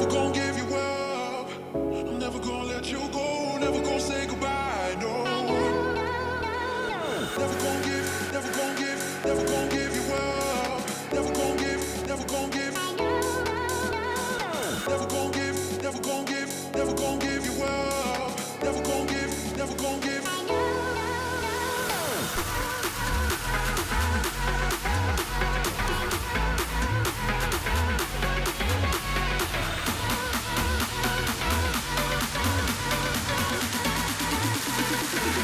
gonna give you up. I'm never gonna let you go. Never gonna say goodbye. No. Never gonna give, never gonna give, never gonna give you up. Never gonna give, never gonna give. Never gonna give, never gonna give, never gonna give you up. Never gonna give, never gonna give.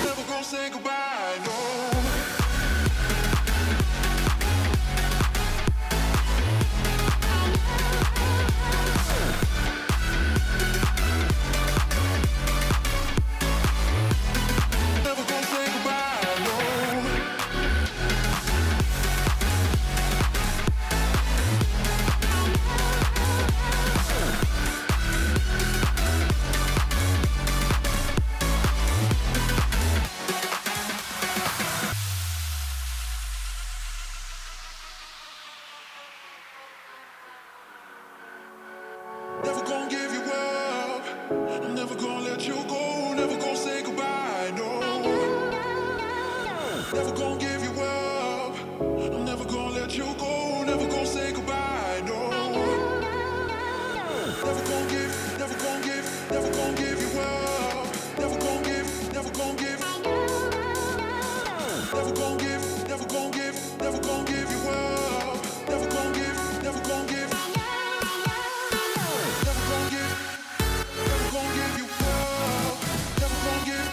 Never gonna say goodbye, no. Never gonna say goodbye, no. Never gonna give you up. I'm never gonna let you go. Never gonna say goodbye, no. Never gonna give you up. I'm never gonna let you go. Never gonna say goodbye, no. Never gonna give, never gonna give, never gonna give you up. Never gonna give, never gonna give. Never gonna give, never gonna give, never gonna give you up. Never gonna give, never gonna give. Never gonna give, never gonna give you up. Never gonna give,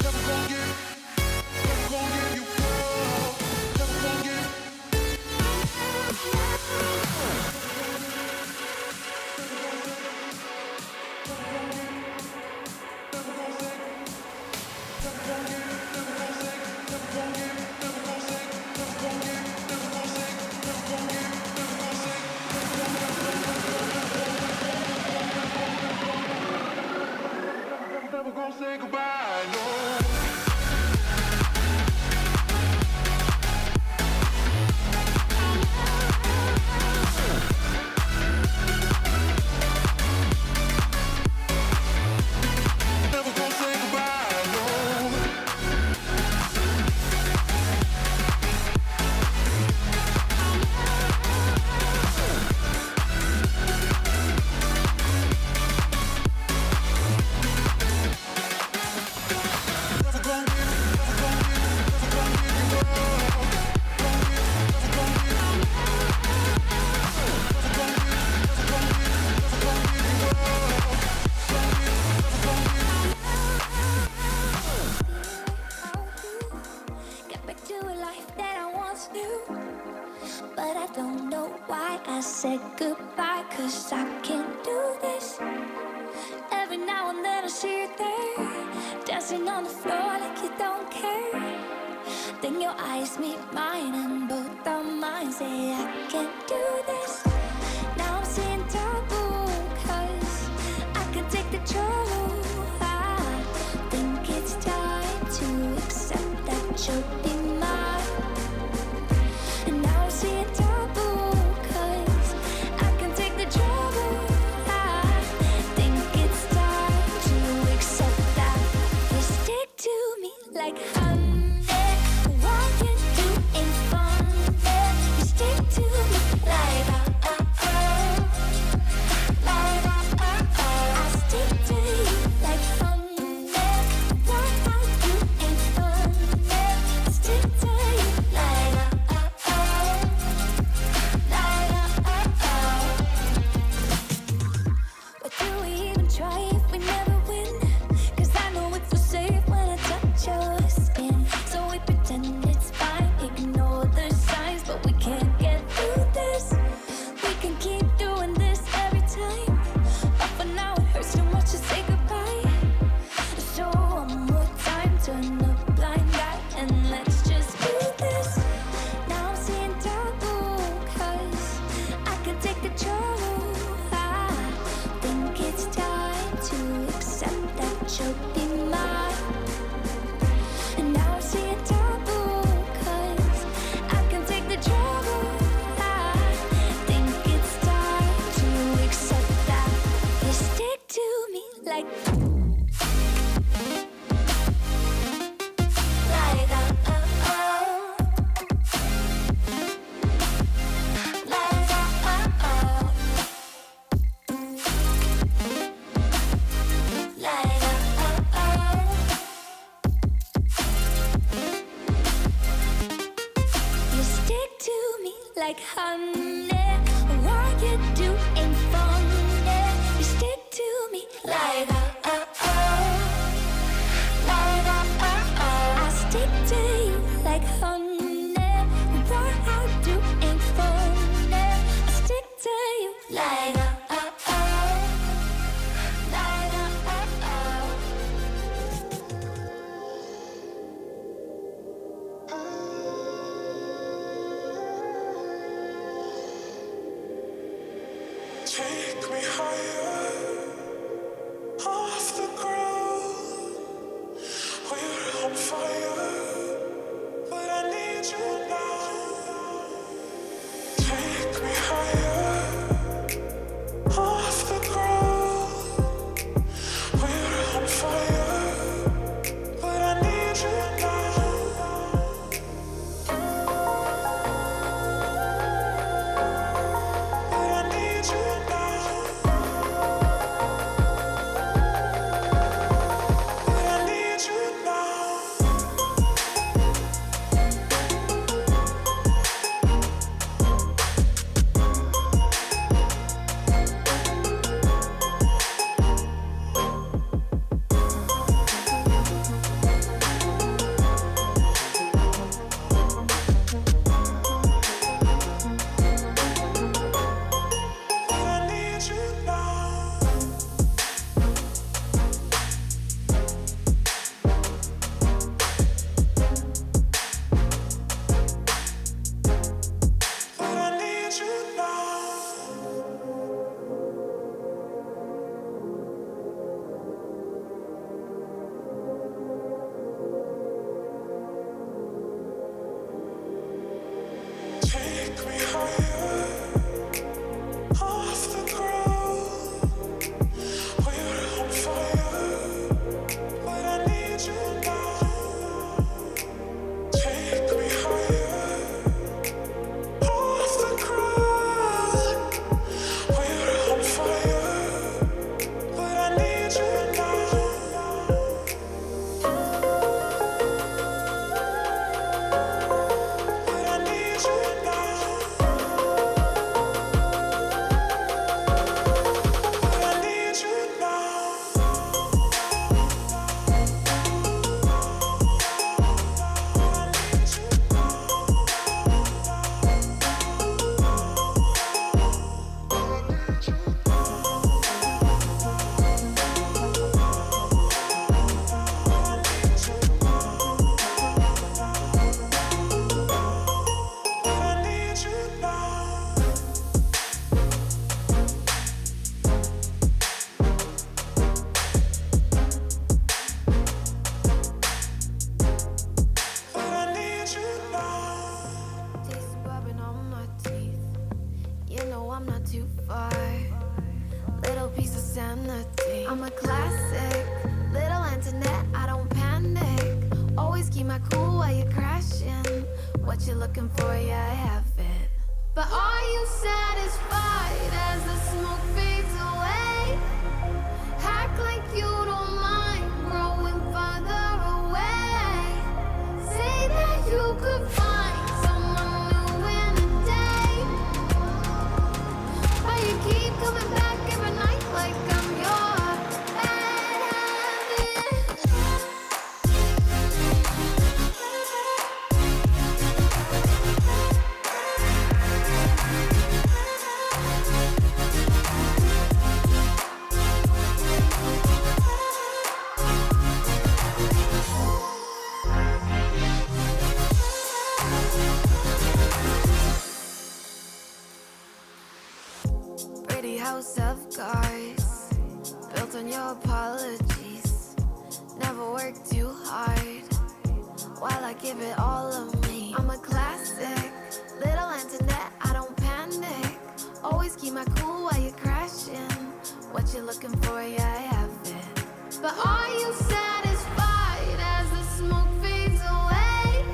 never gonna give, never gonna give you up. Never gonna give. Never gonna say goodbye, no. Never gonna say goodbye, no. Never gonna give, never gonna give, never gonna give you up. Gonna give, never gonna give. Never gonna give, never gonna give, never gonna give you up. Gonna give, never gonna give. Get back to a life that I once knew, but I don't know why I said goodbye, 'cause I can't do this. Every now and then I see you there, dancing on the floor like you don't care. Then your eyes meet mine and both our minds say I can't do this. Now I'm seeing double, 'cause I can take the trouble. I think it's time to accept that you'll be mine. And now I'm seeing double, 'cause I can take the trouble. I think it's time to accept that you stick to me like honey. Why can't you ain't funny? You stick to me like I stick to you like honey. Why can't you ain't funny? I stick to you like But do we even try if we never win? 'Cause I know it feels safe when I touch your skin. So we pretend it's fine, ignore the signs, but we can't get through this. We can keep doing this every time, but for now it hurts too much to say goodbye. So one more time, turn the blind eye and let's just do this. Now I'm seeing double, 'cause I can take the trouble. I think it's time to accept that you'll be mine. And now I'm seeing double, 'cause I can take the trouble. I think it's like honey. What you do ain't funny. You stick to me like I stick to you like honey. What I do ain't funny. I stick to you like Take me higher, off the ground. We're on fire, but I need you now. Take me higher, off the ground. We're on fire, but I need you now. But I need you now. But I need you now. But I need you now. But I need you now. Take me higher, off the ground. We're on fire, but I need you now. Take me higher, off the ground. We're on fire, but I need you now. But I need you now. But I need you now. But I need you now. But I need you now. Taste rubbing on my teeth. You know I'm not too far. Little piece of sanity. I'm a classic. Little Antoinette, I don't panic. Always keep my cool while you're crashing. What you looking for? Yeah, I have it. But are you satisfied as the smoke fades away? Act like you don't mind growing farther away. Say that you could find someone new in a day. But you keep coming back every night like I'm your bad habit. Pretty house of cards, built on your apologies. Never worked too hard, while I give it all of me. I'm a classic, little Antoinette, I don't panic. Always keep my cool while you're crashing. What you looking for? Yeah, I have it. But are you satisfied as the smoke fades away?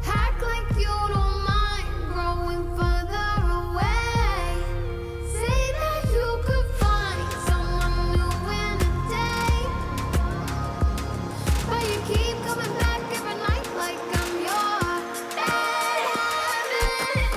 Act like you don't mind growing further away. Say that you could find someone new in a day. But you keep coming back every night like I'm your bad habit.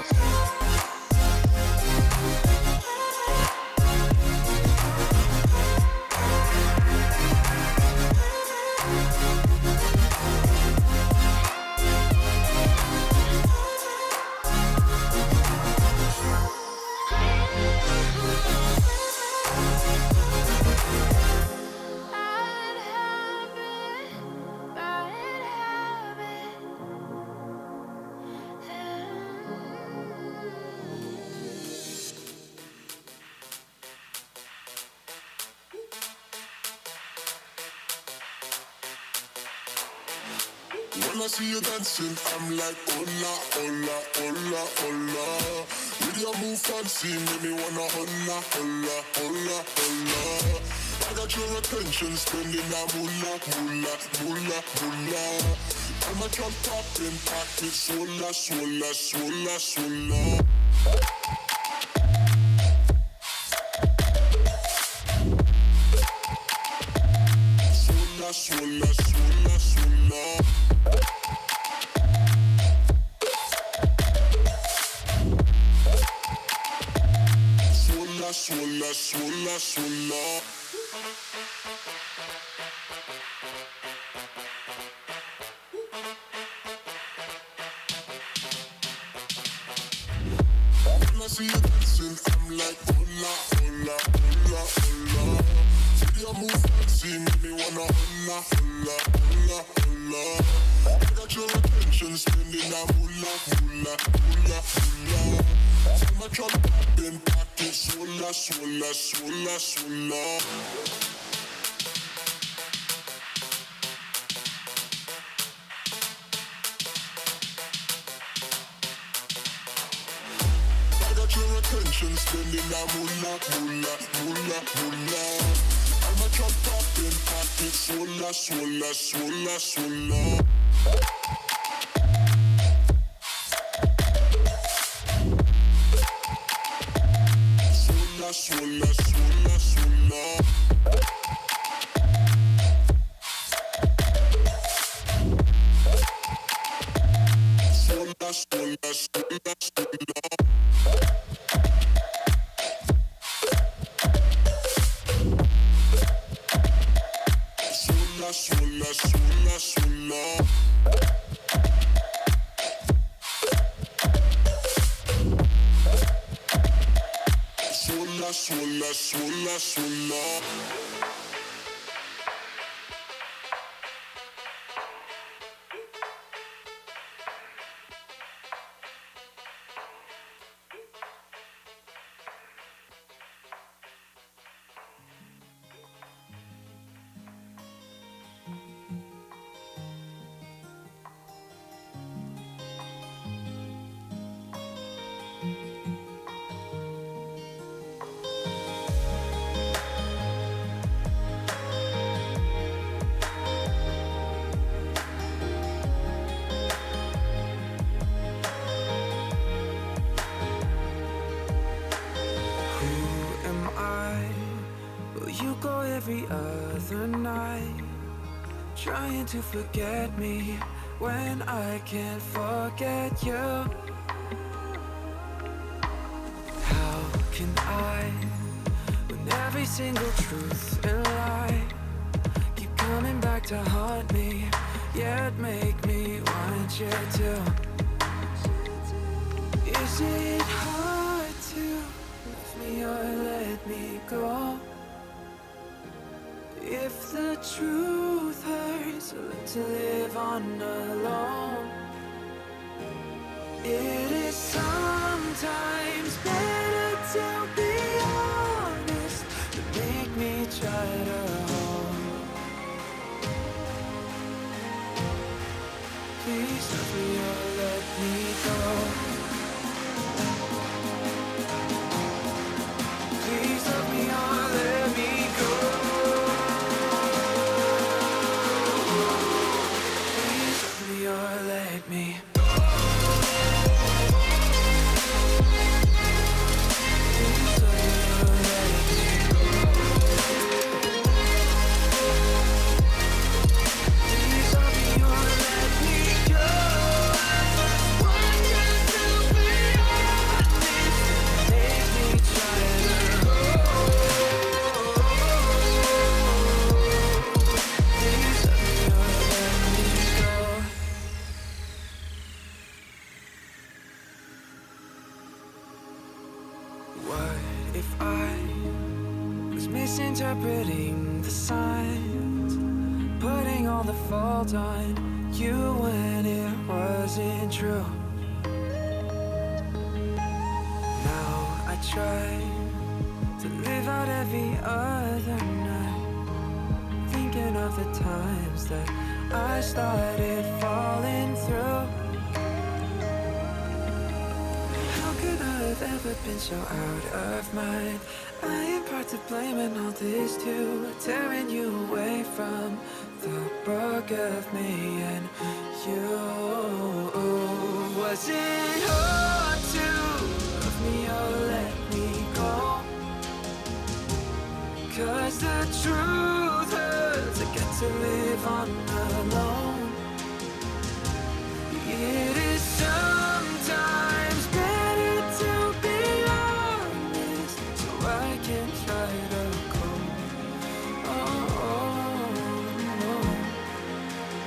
When I see you dancing, I'm like, hola, hola, hola, hola. With your move fancy, make me wanna hola, hola, hola, hola. I got your attention, spending that moolah, moolah, moolah, moolah. I'm a drop popping, pocket, swola, swola, swola, swola. Swola, swola, swola, swola. Swola, swola, swola, swola. When I see you dancing, I'm like, hola, hola, hola, hola. See your move fancy, make me wanna hola, hola, hola, hola. I got your attention, spending that moolah, moolah, moolah, moolah. I'm a drop popping, pocket, swola, swola, swola, swola. I got your attention, spending that moolah, moolah, moolah, moolah. I'm a drop popping, pocket, swola, swola, swola, swola. Swola, swola, swola, swola. Swola, swola, swola, swola. Swola, swola, swola, swola. Swola, swola, swola, swola. You go every other night, trying to forget me when I can't forget you. How can I, when every single truth and lie keep coming back to haunt me, yet make me want you to? Is it hard to love me or let me go? If the truth hurts, I learn to live on alone. It is sometimes better to be honest than make me try to hold. Please love me or let me go. Please love me or let me go. Or let me go. Please let me or let me go. Please let me or let me go. I just want you to be honest. Make me try to hold. Please let me or let me go. What if I was misinterpreting the signs, putting all the fault on you when it wasn't true? Now I try to live out every other night, thinking of the times that I started falling through. How could I have ever been so out of mind? I am part to blame in all this too, tearing you away from the book of me and you. Was it hard to love me or let me go? 'Cause the truth hurts, I get to live on alone. It is sometimes better to be honest, so I can try to cope. Oh, no.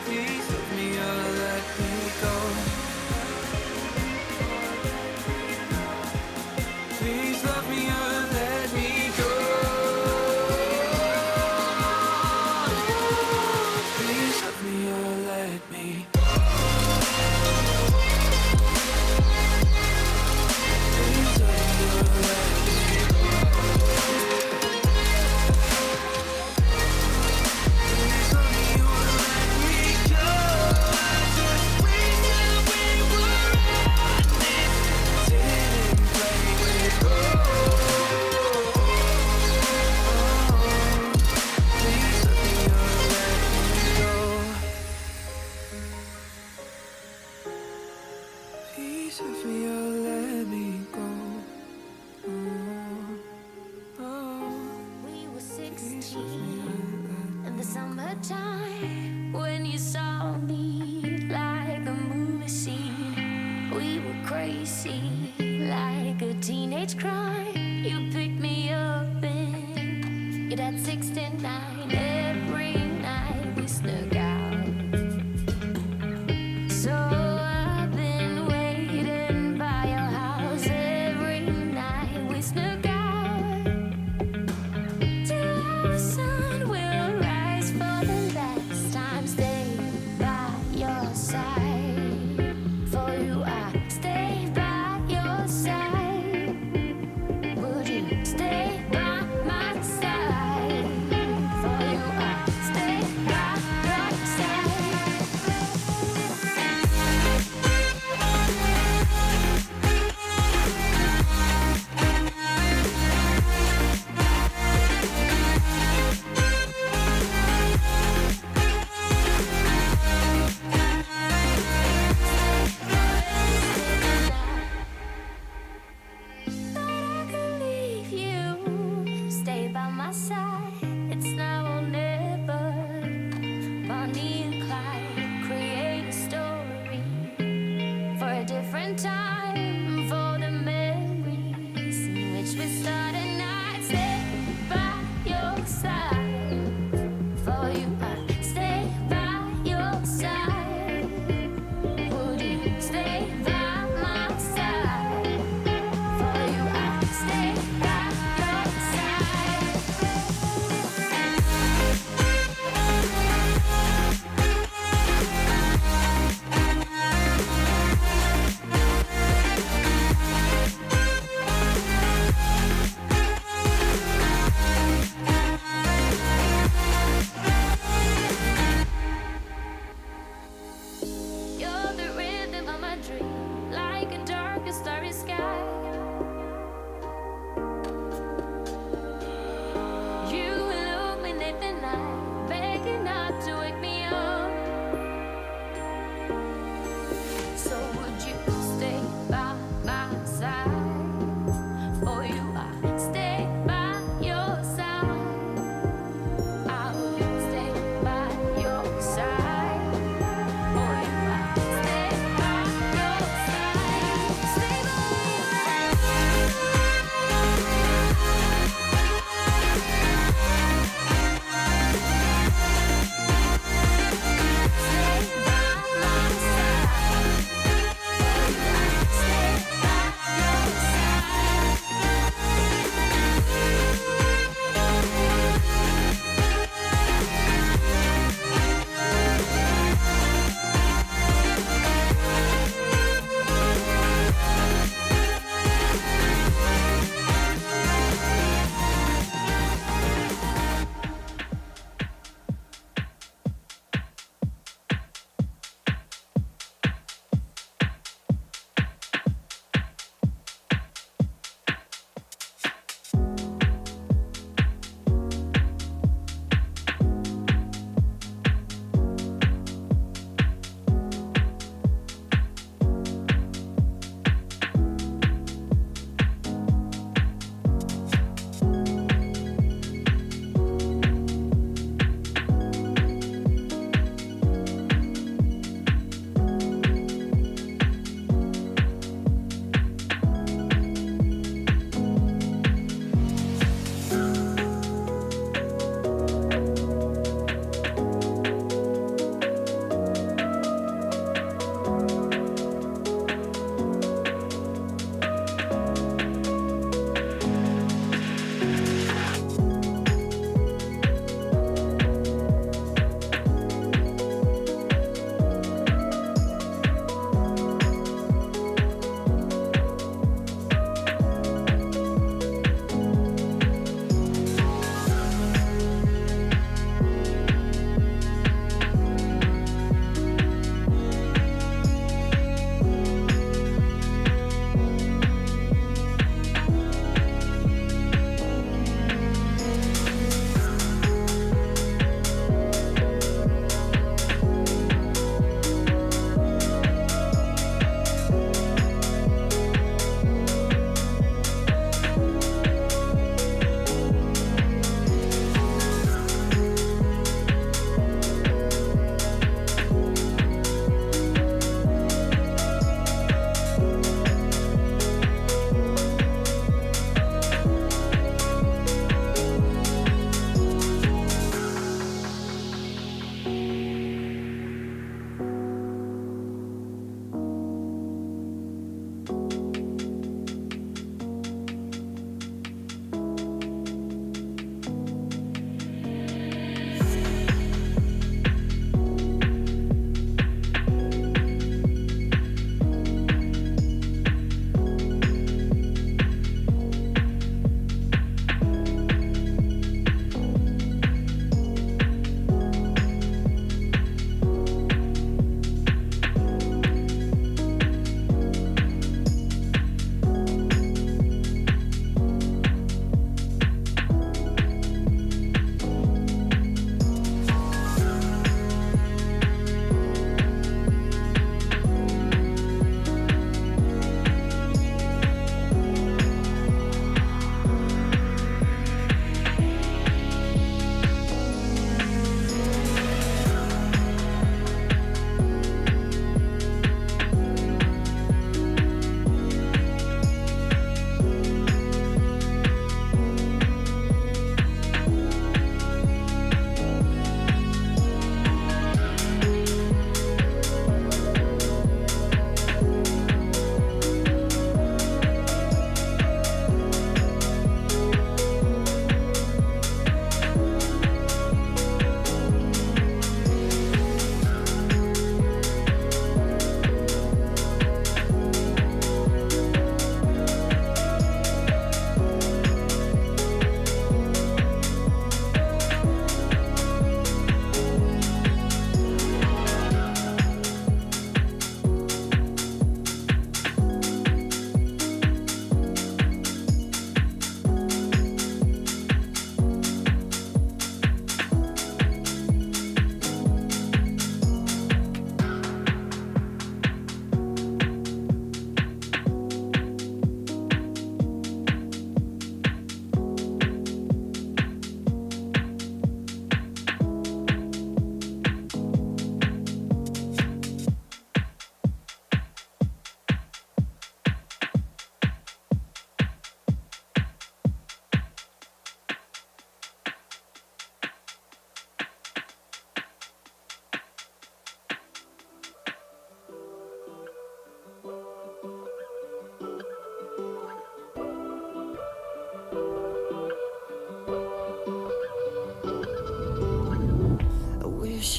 Please love me or let me go. Please love me or let me go. Please love me or let me. Please love me or let me. Please love me or let me go. I just wish that we were honest. Didn't play with please love me or let me go. Please love me or let me go. We were Please love me 16 or let in the summertime when you saw me like a movie scene. We were crazy like a teenage crime. You picked me up and you'd had 69 every night we snuck out. So I've been waiting by your house every night we snuck out. Till the sun will rise for the last time. Stay by your side. For you, I stay by your side.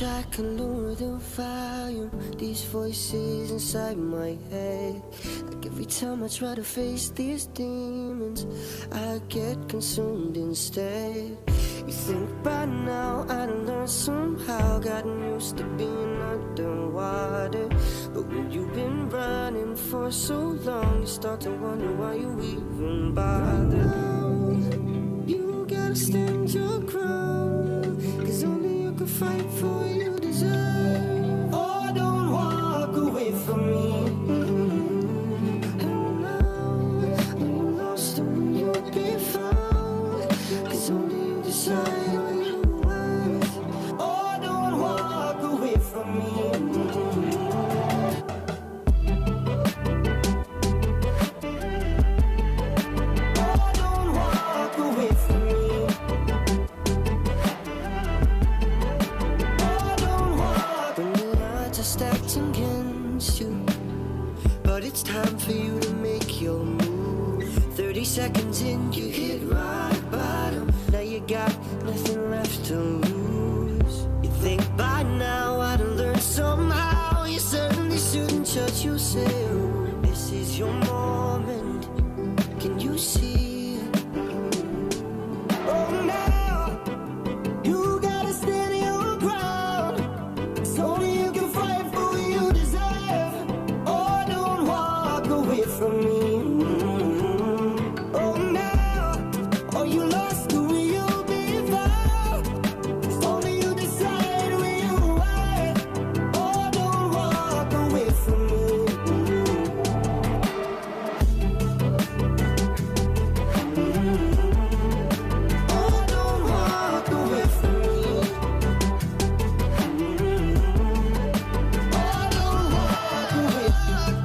wish I could lower the volume. These voices inside my head, like every time I try to face these demons, I get consumed instead. You think by now I'd learned somehow, gotten used to being underwater. But when you've been running for so long, you start to wonder why you even bother. You gotta stand your ground, 'cause only you can fight for what you deserve. Oh, don't walk away from me. And now, when you're lost, when you'll be found, 'cause only you decide what you're worth. Oh, don't walk away from me. It's time for you to make your move. 30 seconds in, you hit rock bottom. Now you got nothing left to lose. You think by now I'd learned somehow. You certainly shouldn't judge yourself. This is your moment. Can you see it? Oh, now you gotta stand your ground. It's only you can fight for what you deserve. Away from me. Oh, now, are you lost or will you be found? It's only you decide where you are. Oh, don't walk away from me. Oh, don't walk away from me. Oh, don't walk away from me.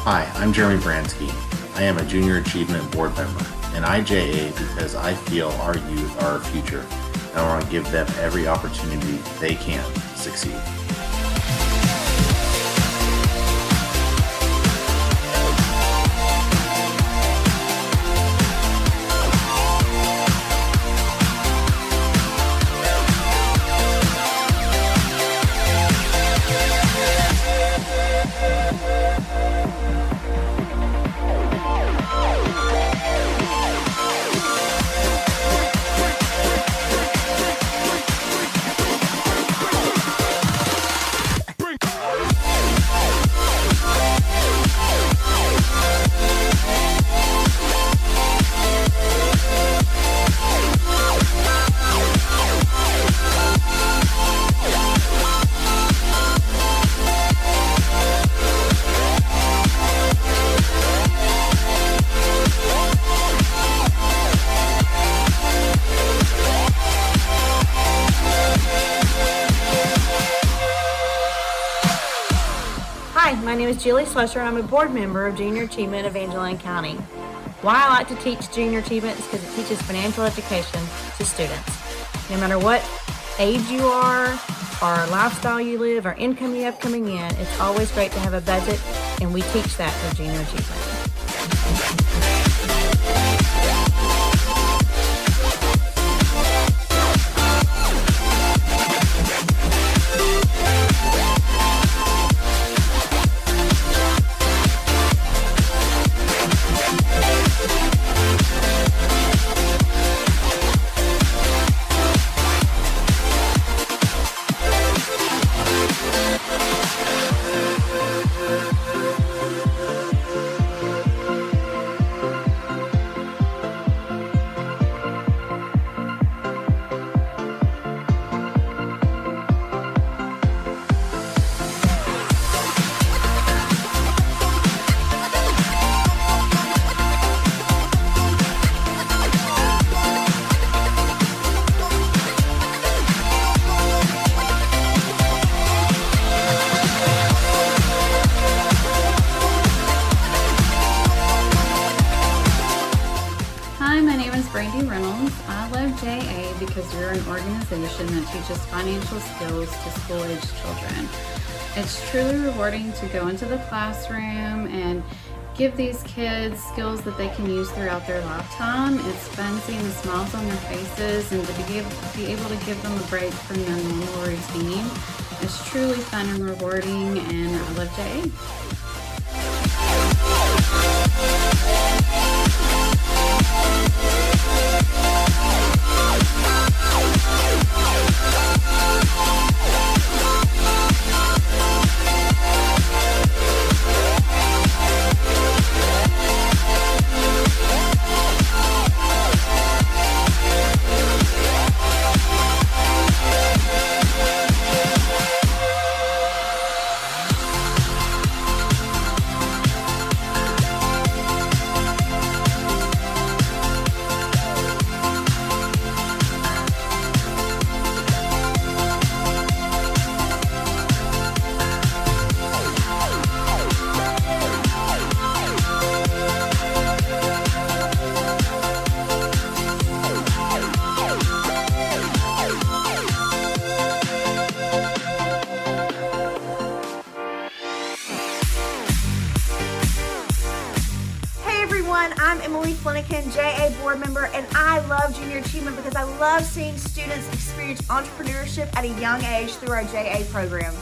Hi, I'm Jeremy Bransky. I am a Junior Achievement Board member, and I JA because I feel our youth are our future, and I want to give them every opportunity they can succeed. My name is Julie Slusher, and I'm a board member of Junior Achievement of Angelina County. Why I like to teach Junior Achievement is because it teaches financial education to students. No matter what age you are, or lifestyle you live, or income you have coming in, it's always great to have a budget, and we teach that for Junior Achievement. Brandy Reynolds. I love JA because we're an organization that teaches financial skills to school-aged children. It's truly rewarding to go into the classroom and give these kids skills that they can use throughout their lifetime. It's fun seeing the smiles on their faces and to be able to give them a break from their normal routine. It's truly fun and rewarding, and I love JA. I'm Emily Flanagan, JA board member, and I love Junior Achievement because I love seeing students experience entrepreneurship at a young age through our JA programs.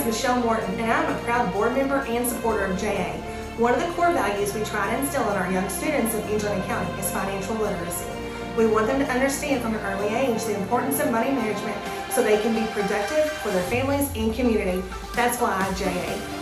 Michelle Morton, and I'm a proud board member and supporter of JA. One of the core values we try to instill in our young students of Angelina County is financial literacy. We want them to understand from an early age the importance of money management so they can be productive for their families and community. That's why I JA.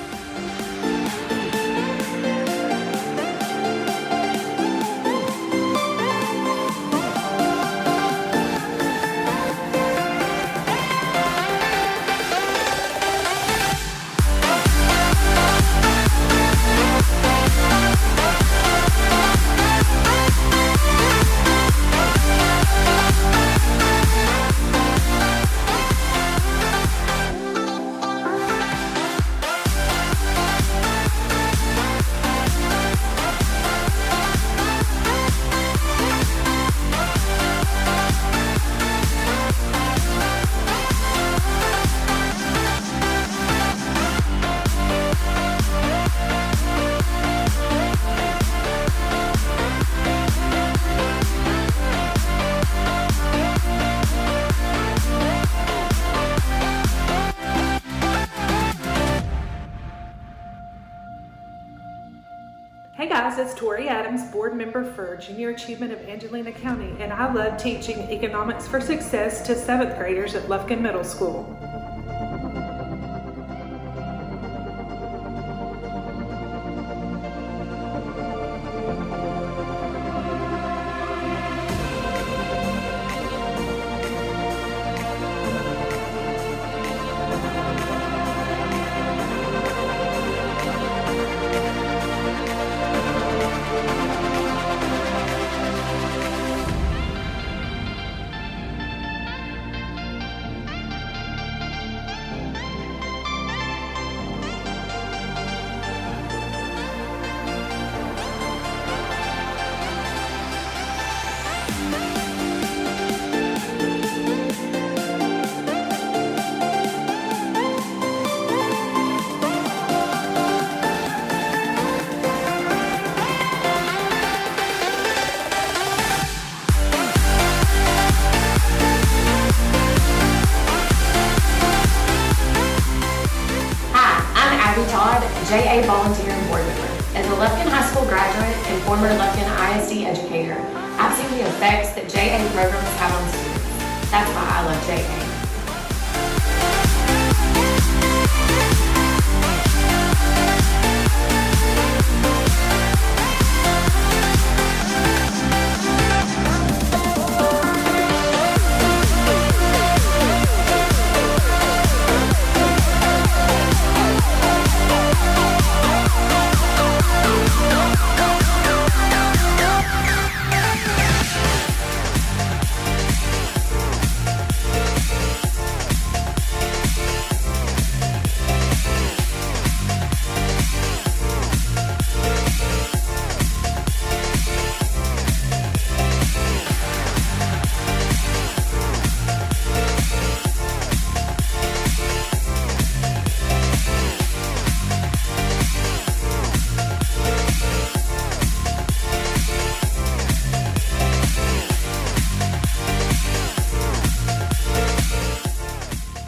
Hey guys, it's Tori Adams, board member for Junior Achievement of Angelina County, and I love teaching Economics for Success to 7th graders at Lufkin Middle School. Abby Todd, JA volunteer and board member. As a Lufkin High School graduate and former Lufkin ISD educator, I've seen the effects that JA programs have on students. That's why I love JA.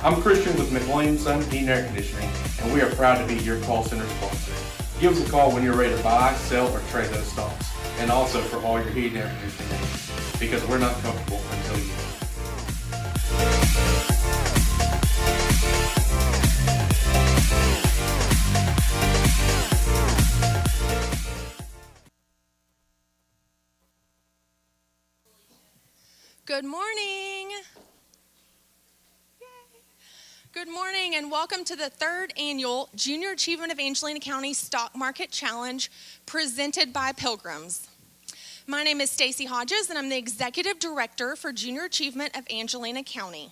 I'm Christian with McWilliams Son Heating and Air Conditioning, and we are proud to be your call center sponsor. Give us a call when you're ready to buy, sell, or trade those stocks, and also for all your heating and air conditioning needs, because we're not comfortable until you are. Good morning. Good morning and welcome to the third annual Junior Achievement of Angelina County Stock Market Challenge presented by Pilgrims. My name is Stacy Hodges and I'm the Executive Director for Junior Achievement of Angelina County.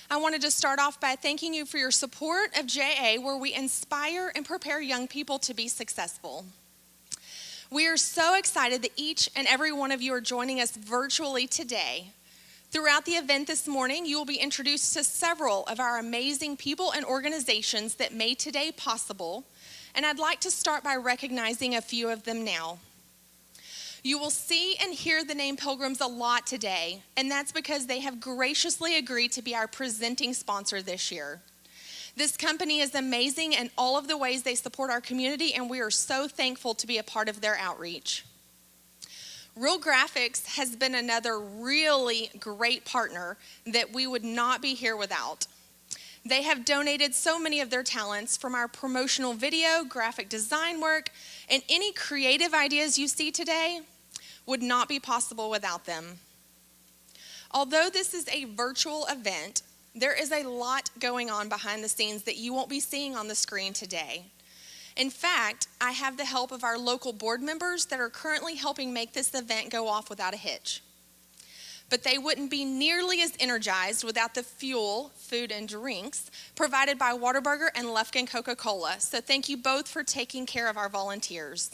I wanted to start off by thanking you for your support of JA, where we inspire and prepare young people to be successful. We are so excited that each and every one of you are joining us virtually today. Throughout the event this morning, you will be introduced to several of our amazing people and organizations that made today possible, and I'd like to start by recognizing a few of them now. You will see and hear the name Pilgrims a lot today, and that's because they have graciously agreed to be our presenting sponsor this year. This company is amazing in all of the ways they support our community, and we are so thankful to be a part of their outreach. Real Graphics has been another really great partner that we would not be here without. They have donated so many of their talents, from our promotional video, graphic design work, and any creative ideas you see today would not be possible without them. Although this is a virtual event, there is a lot going on behind the scenes that you won't be seeing on the screen today. In fact, I have the help of our local board members that are currently helping make this event go off without a hitch. But they wouldn't be nearly as energized without the fuel, food, and drinks provided by Whataburger and Lufkin Coca-Cola. So thank you both for taking care of our volunteers.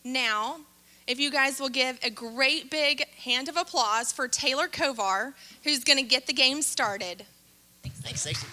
Now, if you guys will give a great big hand of applause for Taylor Kovar, who's going to get the game started. Thanks, Stacey.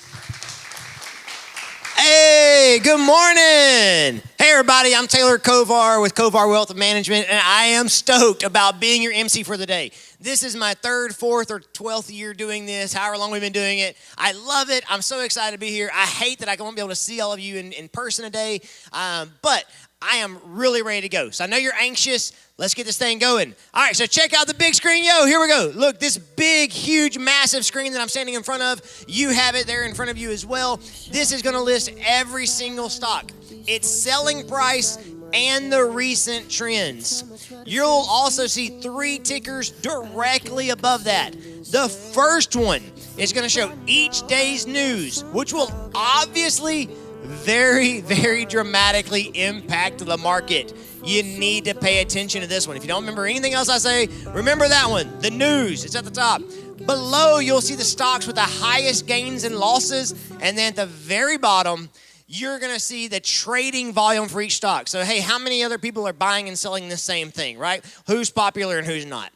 Hey, good morning. Hey, everybody, I'm Taylor Kovar with Kovar Wealth Management, and I am stoked about being your MC for the day. This is my third, fourth, or 12th year doing this, however long we've been doing it. I love it. I'm so excited to be here. I hate that I won't be able to see all of you in person today, but I am really ready to go. So I know you're anxious. Let's get this thing going. All right, so check out the big screen. Yo, here we go. Look, this big, huge, massive screen that I'm standing in front of, you have it there in front of you as well. This is going to list every single stock, its selling price, and the recent trends. You'll also see 3 tickers directly above that. The first one is going to show each day's news, which will obviously very, very dramatically impact the market. You need to pay attention to this one. If you don't remember anything else I say, remember that one. The news, it's at the top. Below, you'll see the stocks with the highest gains and losses. And then at the very bottom, you're going to see the trading volume for each stock. So, hey, how many other people are buying and selling the same thing, right? Who's popular and who's not?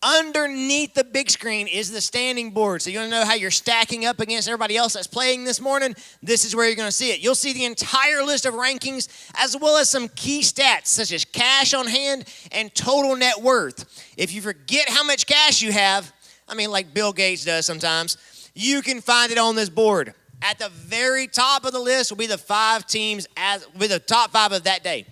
Underneath the big screen is the standing board. So you want to know how you're stacking up against everybody else that's playing this morning? This is where you're going to see it. You'll see the entire list of rankings as well as some key stats such as cash on hand and total net worth. If you forget how much cash you have, I mean like Bill Gates does sometimes, you can find it on this board. At the very top of the list will be the 5 teams with the top 5 of that day.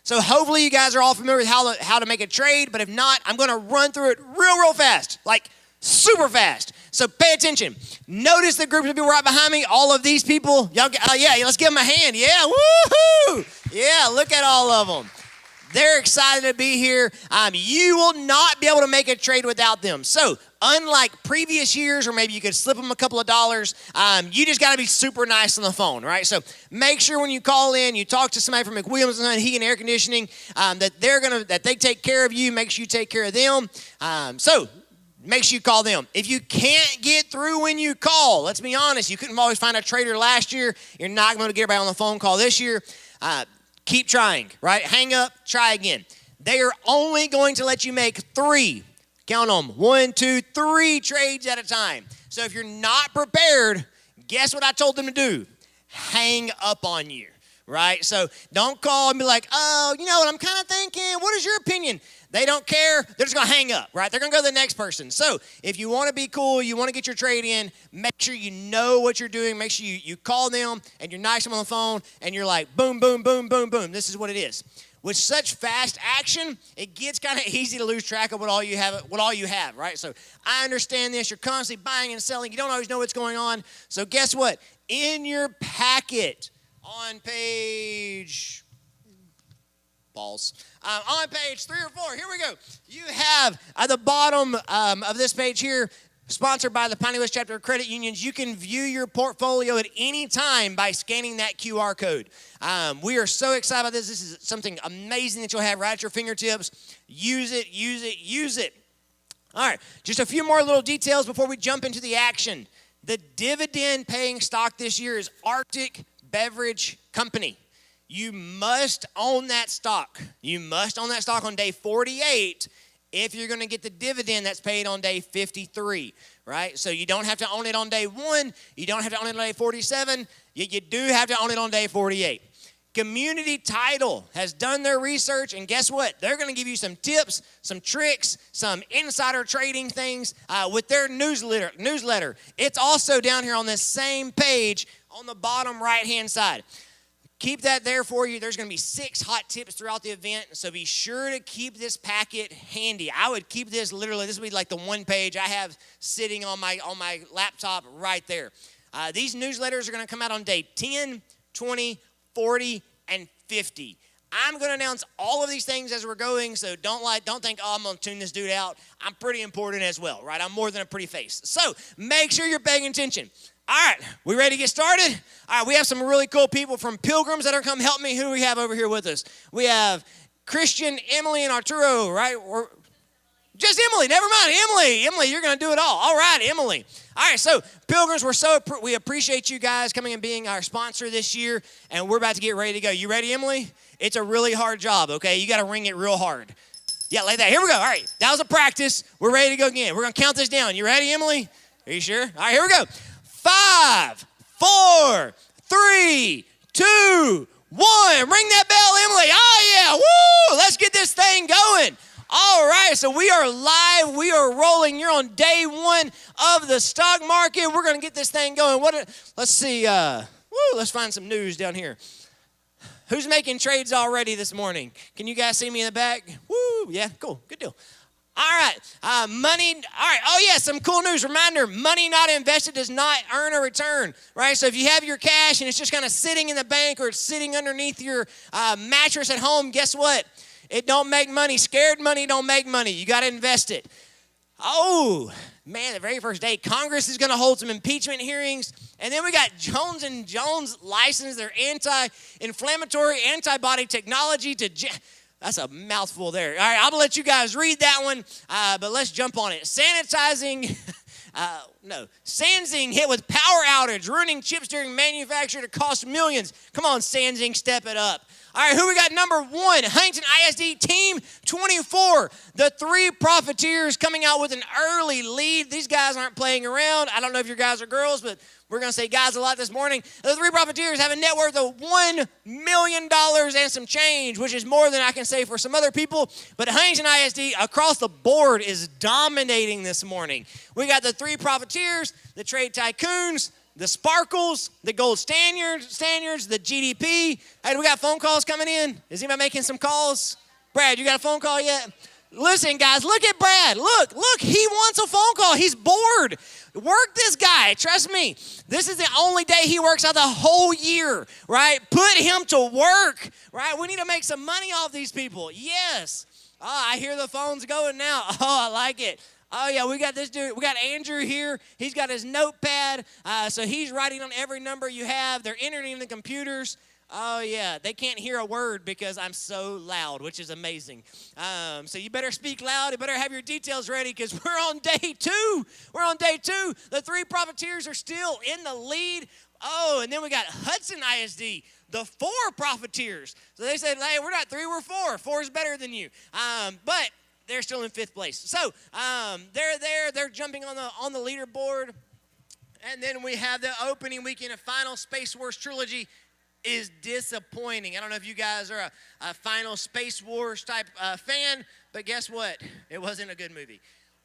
So hopefully you guys are all familiar with how to make a trade, but if not, I'm going to run through it real fast, like super fast. So pay attention. Notice the group of people right behind me, all of these people. Y'all, yeah, let's give them a hand. Yeah, woohoo! Yeah, look at all of them. They're excited to be here. You will not be able to make a trade without them. So unlike previous years, or maybe you could slip them a couple of dollars, you just got to be super nice on the phone, right? So make sure when you call in, you talk to somebody from McWilliams and Heating and Air Conditioning, that they take care of you. Make sure you take care of them. So make sure you call them. If you can't get through when you call, let's be honest, you couldn't always find a trader last year. You're not going to get everybody on the phone call this year. Keep trying, right? Hang up, try again. They are only going to let you make 3. Count them. 1, 2, 3 trades at a time. So if you're not prepared, guess what I told them to do? Hang up on you, right? So don't call and be like, oh, you know what I'm kind of thinking. What is your opinion? They don't care. They're just going to hang up, right? They're going to go to the next person. So if you want to be cool, you want to get your trade in, make sure you know what you're doing. Make sure you call them and you're nice to them on the phone and you're like, boom, boom, boom, boom, boom. This is what it is. With such fast action, it gets kind of easy to lose track of what all you have, right? So I understand this. You're constantly buying and selling. You don't always know what's going on. So guess what? In your packet on page... on page 3 or 4, here we go. You have at the bottom of this page here, sponsored by the Piney West Chapter of Credit Unions, you can view your portfolio at any time by scanning that QR code. We are so excited about this. This is something amazing that you'll have right at your fingertips. Use it, use it, use it. All right, just a few more little details before we jump into the action. The dividend-paying stock this year is Arctic Beverage Company. You must own that stock. You must own that stock on day 48 if you're going to get the dividend that's paid on day 53, right? So you don't have to own it on day 1. You don't have to own it on day 47. You do have to own it on day 48. Community Title has done their research, and guess what? They're going to give you some tips, some tricks, some insider trading things with their newsletter. It's also down here on this same page on the bottom right-hand side. Keep that there for you. There's going to be 6 hot tips throughout the event, so be sure to keep this packet handy. I would keep this literally. This would be like the one page I have sitting on my laptop right there. These newsletters are going to come out on day 10, 20, 40, and 50. I'm going to announce all of these things as we're going, so don't think, oh, I'm going to tune this dude out. I'm pretty important as well, right? I'm more than a pretty face. So make sure you're paying attention. All right, we ready to get started? All right, we have some really cool people from Pilgrims that are come help me. Who do we have over here with us? We have Christian, Emily, and Arturo, right? Just Emily, never mind. Emily, you're going to do it all right, Emily. All right, so Pilgrims, we appreciate you guys coming and being our sponsor this year, and we're about to get ready to go. You ready, Emily? It's a really hard job, okay? You got to ring it real hard. Yeah, like that. Here we go. All right, that was a practice. We're ready to go again. We're going to count this down. You ready, Emily? Are you sure? All right, here we go. 5, 4, 3, 2, 1. Ring that bell, Emily. Oh, yeah. Woo! Let's get this thing going. All right, so we are live. We are rolling. You're on day 1 of the stock market. We're going to get this thing going. Let's see. Let's find some news down here. Who's making trades already this morning? Can you guys see me in the back? Woo! Yeah, cool. Good deal. All right, money. All right, oh yeah, some cool news. Reminder, money not invested does not earn a return, right? So if you have your cash and it's just kind of sitting in the bank or it's sitting underneath your mattress at home, guess what? It don't make money. Scared money don't make money. You got to invest it. Oh, man, the very first day, Congress is going to hold some impeachment hearings. And then we got Jones & Jones license their anti-inflammatory antibody technology to... That's a mouthful there. All right, I'm going to let you guys read that one, but let's jump on it. Sanzing hit with power outage, ruining chips during manufacture to cost millions. Come on, Sanzing, step it up. All right, who we got number 1? Huntington ISD Team 24. The 3 profiteers coming out with an early lead. These guys aren't playing around. I don't know if your guys are girls, but we're going to say guys a lot this morning. The 3 profiteers have a net worth of $1 million and some change, which is more than I can say for some other people. But Huntington ISD across the board is dominating this morning. We got the 3 profiteers, the trade tycoons, the sparkles, the gold standards, the GDP. Hey, we got phone calls coming in. Is anybody making some calls? Brad, you got a phone call yet? Listen, guys, look at Brad. Look, he wants a phone call. He's bored. Work this guy. Trust me. This is the only day he works out the whole year, right? Put him to work, right? We need to make some money off these people. Yes. Oh, I hear the phones going now. Oh, I like it. Oh, yeah, we got this dude. We got Andrew here. He's got his notepad, so he's writing on every number you have. They're entering in the computers. Oh, yeah, they can't hear a word because I'm so loud, which is amazing. So you better speak loud. You better have your details ready because we're on day 2. We're on day 2. The 3 profiteers are still in the lead. Oh, and then we got Hudson ISD, the 4 profiteers. So they said, hey, we're not 3, we're 4. 4 is better than you. But they're still in 5th place. So they're there. They're jumping on the leaderboard. And then we have the opening weekend of Final Space Wars Trilogy is disappointing. I don't know if you guys are a Final Space Wars type fan, but guess what? It wasn't a good movie.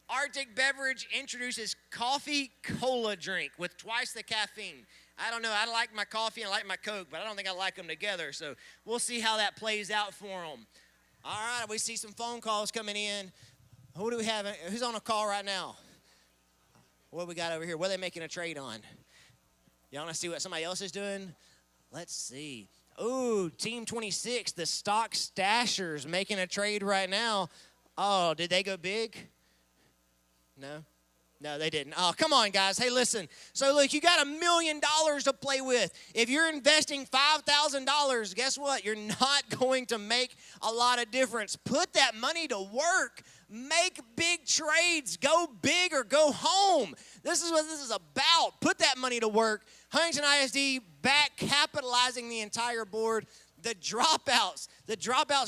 Arctic Beverage introduces coffee cola drink with twice the caffeine. I don't know. I like my coffee and I like my Coke, but I don't think I like them together. So we'll see how that plays out for them. All right, we see some phone calls coming in. Who do we have? Who's on a call right now? What we got over here? What are they making a trade on? Y'all want to see what somebody else is doing? Let's see. Ooh, Team 26, the Stock Stashers making a trade right now. Oh, did they go big? No? No, they didn't. Oh, come on, guys. Hey, listen. So, look, you got $1 million to play with. If you're investing $5,000, guess what? You're not going to make a lot of difference. Put that money to work. Make big trades. Go big or go home. This is what this is about. Put that money to work. Huntington ISD back capitalizing the entire board. The dropouts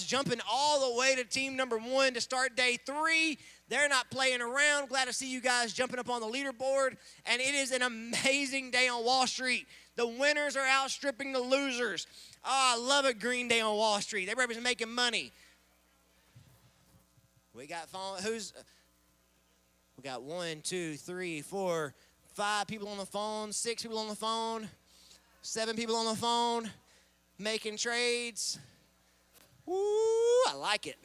jumping all the way to team number 1 to start day 3. They're not playing around. Glad to see you guys jumping up on the leaderboard. And it is an amazing day on Wall Street. The winners are outstripping the losers. Oh, I love a green day on Wall Street. They represent making money. We got we got 1, 2, 3, 4, 5 people on the phone, 6 people on the phone, 7 people on the phone, making trades. Woo, I like it.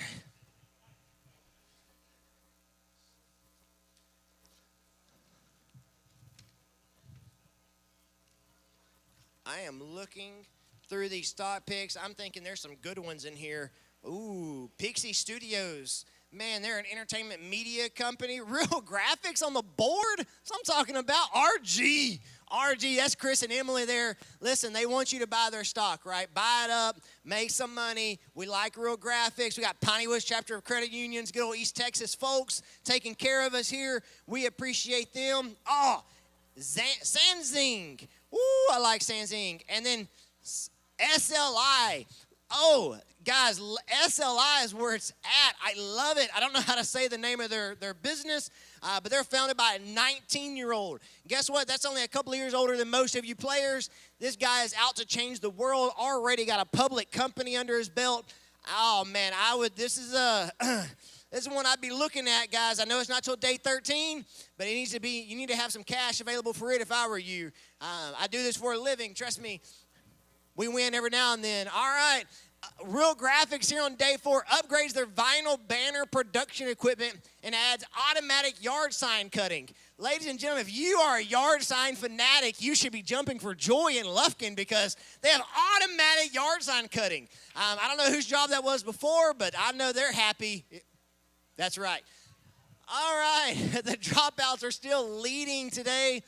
I am looking through these stock picks. I'm thinking there's some good ones in here. Ooh, Pixie Studios. Man, they're an entertainment media company. Real Graphics on the board. That's what I'm talking about. RG, that's Chris and Emily there. Listen, they want you to buy their stock, right? Buy it up, make some money. We like Real Graphics. We got Piney Woods Chapter of Credit Unions, good old East Texas folks taking care of us here. We appreciate them. Oh, Sanzing. Ooh, I like Sanzing. And then SLI. Oh, guys, SLI is where it's at. I love it. I don't know how to say the name of their business, but they're founded by a 19-year-old. Guess what? That's only a couple of years older than most of you players. This guy is out to change the world. Already got a public company under his belt. Oh, man, this is one I'd be looking at, guys. I know it's not till day 13, but you need to have some cash available for it if I were you. I do this for a living. Trust me, we win every now and then. All right. Real Graphics here on day 4 upgrades their vinyl banner production equipment and adds automatic yard sign cutting. Ladies and gentlemen, if you are a yard sign fanatic, you should be jumping for joy in Lufkin because they have automatic yard sign cutting. I don't know whose job that was before, but I know they're happy. That's right. All right, the dropouts are still leading today.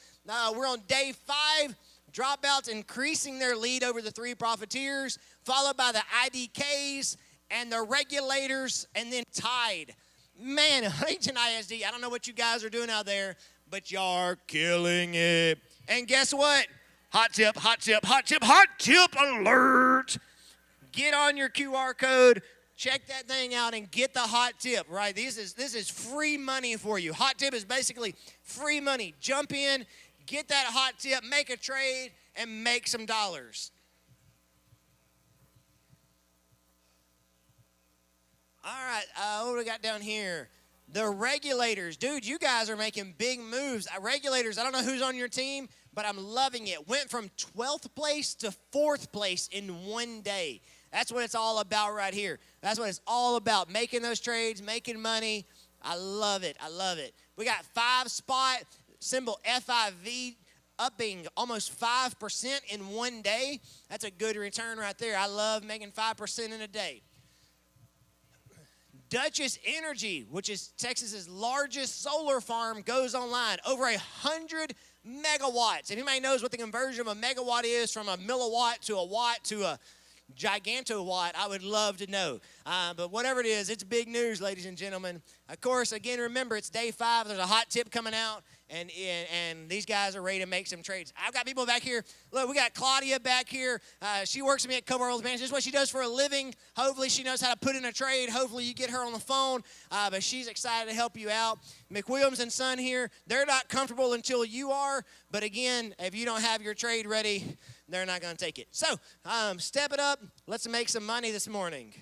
We're on day 5. Dropouts increasing their lead over the 3 profiteers, followed by the IDKs and the regulators, and then tied. Man, Huntington ISD, I don't know what you guys are doing out there, but y'all are killing it. And guess what? Hot tip alert. Get on your QR code. Check that thing out and get the hot tip, right? This is free money for you. Hot tip is basically free money. Jump in, get that hot tip, make a trade, and make some dollars. All right, what do we got down here? The regulators. Dude, you guys are making big moves. Regulators, I don't know who's on your team, but I'm loving it. Went from 12th place to 4th place in one day. That's what it's all about right here. That's what it's all about, making those trades, making money. I love it. I love it. We got 5-spot, symbol FIV, upping almost 5% in one day. That's a good return right there. I love making 5% in a day. Duchess Energy, which is Texas's largest solar farm, goes online. Over 100 megawatts. If anybody knows what the conversion of a megawatt is from a milliwatt to a watt to a gigantowatt, I would love to know. But whatever it is, it's big news, ladies and gentlemen. Of course, again, remember, it's day 5. There's a hot tip coming out, and these guys are ready to make some trades. I've got people back here. Look, we got Claudia back here. She works with me at Cobar Wealth Management. This is what she does for a living. Hopefully, she knows how to put in a trade. Hopefully, you get her on the phone. But she's excited to help you out. McWilliams and Son here, they're not comfortable until you are. But again, if you don't have your trade ready, they're not going to take it. So, step it up. Let's make some money this morning.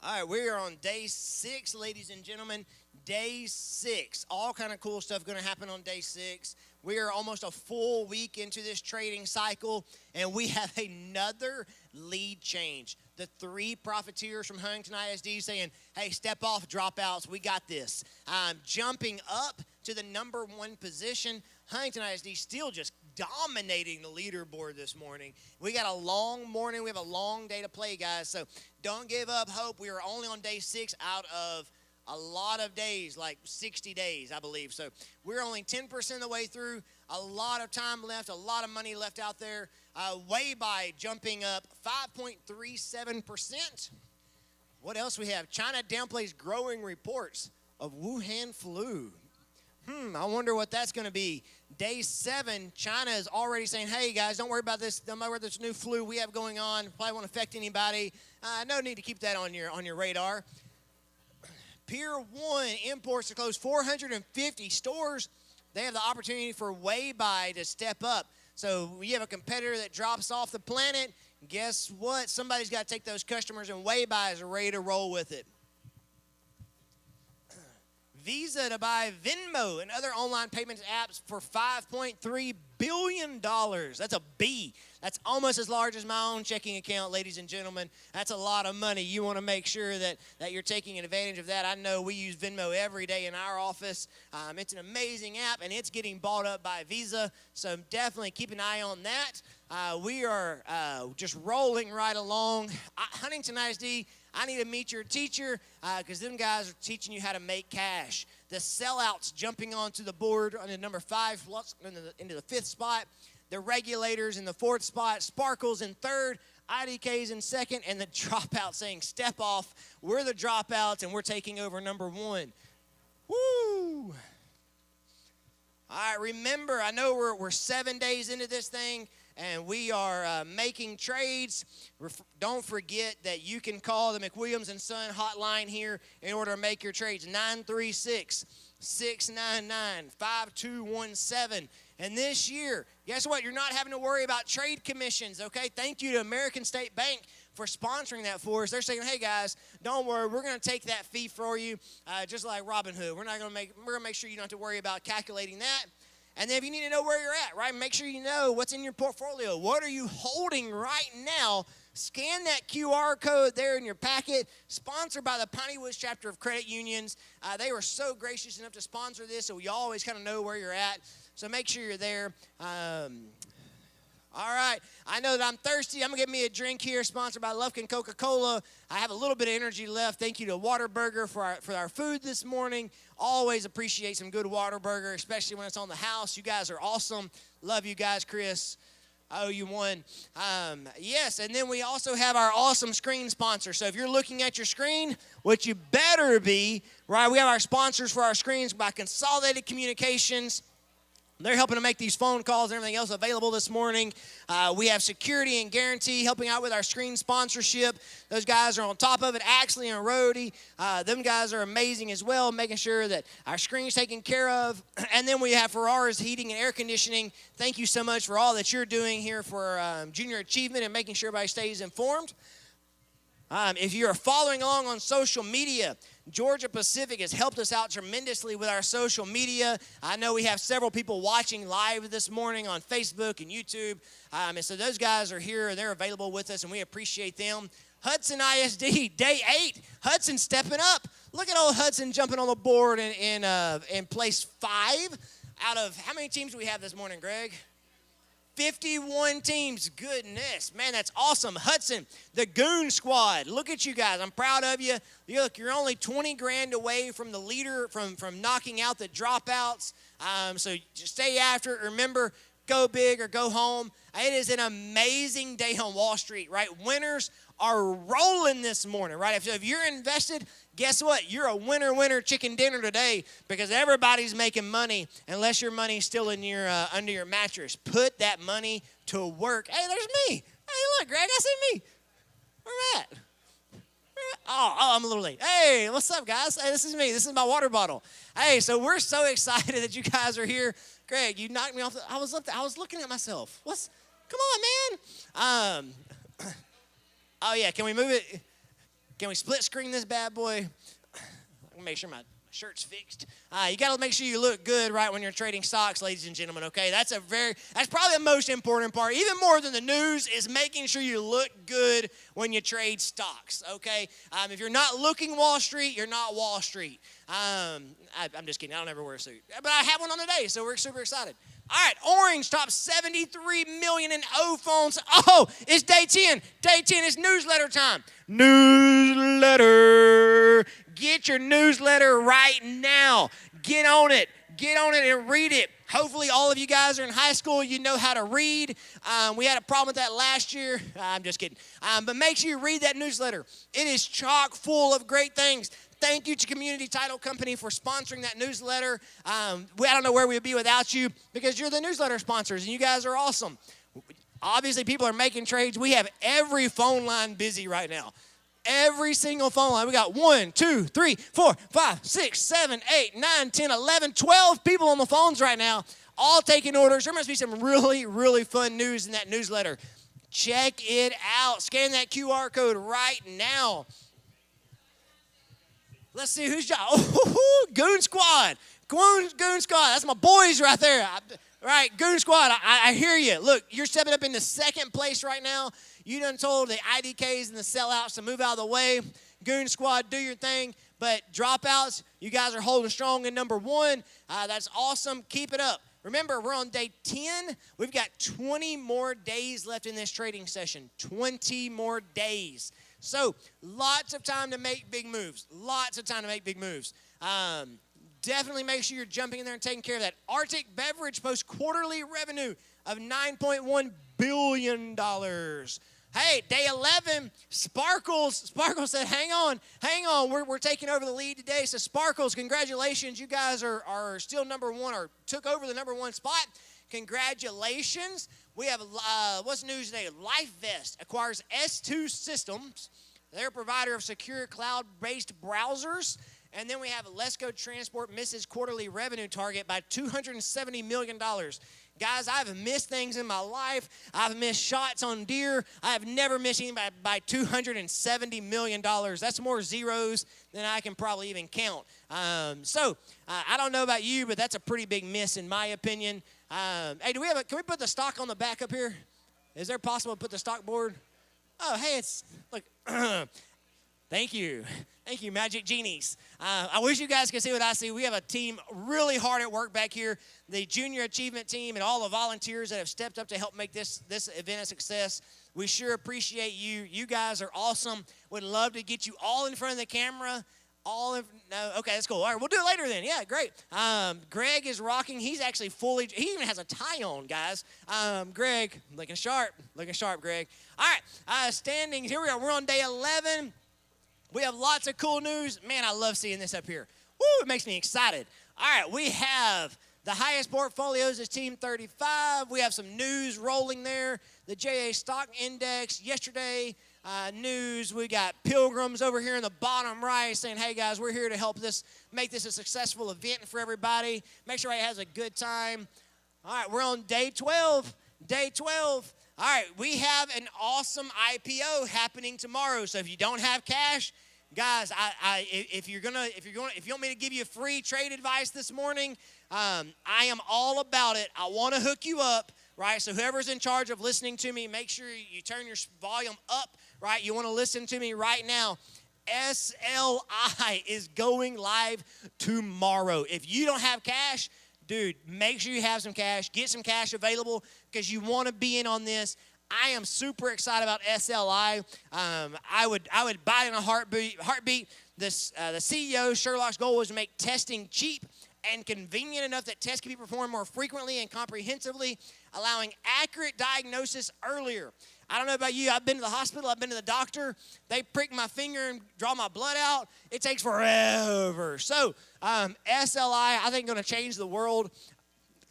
All right, we are on day 6, ladies and gentlemen. Day 6. All kind of cool stuff going to happen on day 6. We are almost a full week into this trading cycle, and we have another lead change. The 3 profiteers from Huntington ISD saying, hey, step off, dropouts, we got this. Jumping up to the number 1 position. Huntington ISD still just dominating the leaderboard this morning. We got a long morning. We have a long day to play, guys. So don't give up hope. We are only on day 6 out of a lot of days, like 60 days, I believe. So we're only 10% of the way through. A lot of time left, a lot of money left out there. Weibuy jumping up 5.37%. What else we have? China downplays growing reports of Wuhan flu. I wonder what that's going to be. Day 7, China is already saying, hey, guys, don't worry about this. Don't worry about this new flu we have going on. Probably won't affect anybody. No need to keep that on your radar. Pier 1 imports to close 450 stores. They have the opportunity for Weibuy to step up. So you have a competitor that drops off the planet. Guess what? Somebody's got to take those customers, and Weibuy is ready to roll with it. Visa to buy Venmo and other online payments apps for $5.3 billion. That's a B. That's almost as large as my own checking account, ladies and gentlemen. That's a lot of money. You want to make sure that you're taking advantage of that. I know we use Venmo every day in our office. It's an amazing app, and it's getting bought up by Visa, so definitely keep an eye on that. We are just rolling right along. Huntington ISD, I need to meet your teacher because them guys are teaching you how to make cash. The sellouts jumping onto the board on the number 5 into the 5th spot. The regulators in the 4th spot. Sparkles in 3rd. IDK's in 2nd. And the dropout saying, step off. We're the dropouts, and we're taking over number 1. Woo! All right, remember, I know we're 7 days into this thing, and we are making trades. Don't forget that you can call the McWilliams and Son hotline here in order to make your trades. 936-699-5217. And this year, guess what? You're not having to worry about trade commissions, okay? Thank you to American State Bank for sponsoring that for us. They're saying, hey guys, don't worry, we're going to take that fee for you, just like Robinhood. We're going to make sure you don't have to worry about calculating that. And then if you need to know where you're at, right, make sure you know what's in your portfolio. What are you holding right now? Scan that QR code there in your packet. Sponsored by the Piney Woods Chapter of Credit Unions. They were so gracious enough to sponsor this, so you always kind of know where you're at. So make sure you're there. All right, I know that I'm thirsty. I'm going to get me a drink here, sponsored by Lufkin Coca-Cola. I have a little bit of energy left. Thank you to Whataburger for our food this morning. Always appreciate some good Whataburger, especially when it's on the house. You guys are awesome. Love you guys, Chris. I owe you one. Yes, and then we also have our awesome screen sponsor. So if you're looking at your screen, which you better be, right, we have our sponsors for our screens by Consolidated Communications, They're helping to make these phone calls and everything else available this morning. We have Security and Guarantee helping out with our screen sponsorship. Those guys are on top of it. Axley and Rhodey, them guys are amazing as well, making sure that our screen's taken care of. And then we have Ferraris Heating and Air Conditioning. Thank you so much for all that you're doing here for Junior Achievement and making sure everybody stays informed. If you're following along on social media, Georgia Pacific has helped us out tremendously with our social media. I know we have several people watching live this morning on Facebook and YouTube. And so those guys are here and they're available with us, and we appreciate them. Hudson ISD, day 8. Hudson stepping up. Look at old Hudson jumping on the board in place 5 out of how many teams do we have this morning, Greg? 51 teams. Goodness, man, that's awesome. Hudson, the Goon Squad. Look at you guys. I'm proud of you. Look, you're only 20 grand away from the leader, from knocking out the dropouts. So just stay after it. Remember, go big or go home. It is an amazing day on Wall Street, right? Winners are rolling this morning, right? If you're invested, guess what? You're a winner chicken dinner today because everybody's making money unless your money's still in your under your mattress. Put that money to work. Hey, there's me. Hey, look, Greg, I see me. Where am I at? Oh, I'm a little late. Hey, what's up, guys? Hey, this is me. This is my water bottle. Hey, so we're so excited that you guys are here. Greg, you knocked me off. I was looking at myself. Come on, man. Oh, yeah, can we move it? Can we split screen this bad boy? Let me make sure my shirt's fixed. You got to make sure you look good, right, when you're trading stocks, ladies and gentlemen, okay? That's probably the most important part. Even more than the news is making sure you look good when you trade stocks, okay? If you're not looking Wall Street, you're not Wall Street. I'm just kidding. I don't ever wear a suit. But I have one on today, so we're super excited. All right, Orange top 73 million in O phones. Oh, it's day 10. Day 10 is newsletter time. Newsletter. Get your newsletter right now. Get on it. Get on it and read it. Hopefully all of you guys are in high school. You know how to read. We had a problem with that last year. I'm just kidding. But make sure you read that newsletter. It is chock full of great things. Thank you to Community Title Company for sponsoring that newsletter. I don't know where we'd be without you because you're the newsletter sponsors, and you guys are awesome. Obviously, people are making trades. We have every phone line busy right now. Every single phone line. We got 1, 2, 3, 4, 5, 6, 7, 8, 9, 10, 11, 12 people on the phones right now, all taking orders. There must be some really, really fun news in that newsletter. Check it out. Scan that QR code right now. Let's see who's Goon Squad. Goon Squad. That's my boys right there. Right, Goon Squad, I hear you. Look, you're stepping up into second place right now. You done told the IDKs and the sellouts to move out of the way. Goon Squad, do your thing. But dropouts, you guys are holding strong in number 1. That's awesome. Keep it up. Remember, we're on day 10. We've got 20 more days left in this trading session. 20 more days. So, lots of time to make big moves. Lots of time to make big moves. Definitely make sure you're jumping in there and taking care of that. Arctic Beverage posts quarterly revenue of $9.1 billion. Hey, day 11, Sparkles said, hang on, we're taking over the lead today. So, Sparkles, congratulations. You guys are still number 1 or took over the number 1 spot. Congratulations. We have, what's news today? LifeVest acquires S2 Systems. They're a provider of secure cloud-based browsers. And then we have Let's Go Transport misses quarterly revenue target by $270 million. Guys, I've missed things in my life. I've missed shots on deer. I have never missed anything by $270 million. That's more zeros than I can probably even count. I don't know about you, but that's a pretty big miss in my opinion. Hey, can we put the stock on the back up here? Is there possible to put the stock board? Oh, hey, look. Thank you, Magic Genies. I wish you guys could see what I see. We have a team really hard at work back here. The Junior Achievement team and all the volunteers that have stepped up to help make this event a success. We sure appreciate you. You guys are awesome. Would love to get you all in front of the camera. No, okay, that's cool. All right, we'll do it later then. Yeah, great. Greg is rocking. He's actually he even has a tie on, guys. Greg, looking sharp, Greg. All right, standings. Here we are. We're on day 11. We have lots of cool news. Man, I love seeing this up here. Woo, it makes me excited. All right, we have The highest portfolios is Team 35. We have some news rolling there. The JA Stock Index yesterday. News, we got Pilgrims over here in the bottom right saying, hey guys, we're here to help make this a successful event for everybody. Make sure everybody has a good time. All right, we're on day 12. Day 12. All right, we have an awesome IPO happening tomorrow. So if you don't have cash, guys, if you want me to give you free trade advice this morning, I am all about it. I want to hook you up, right? So whoever's in charge of listening to me, make sure you turn your volume up, right? You want to listen to me right now. SLI is going live tomorrow. If you don't have cash, dude, make sure you have some cash. Get some cash available because you want to be in on this. I am super excited about SLI. I would buy it in a heartbeat. The CEO, Sherlock's goal was to make testing cheap and convenient enough that tests can be performed more frequently and comprehensively, allowing accurate diagnosis earlier. I don't know about you. I've been to the hospital. I've been to the doctor. They prick my finger and draw my blood out. It takes forever. So SLI, I think, going to change the world.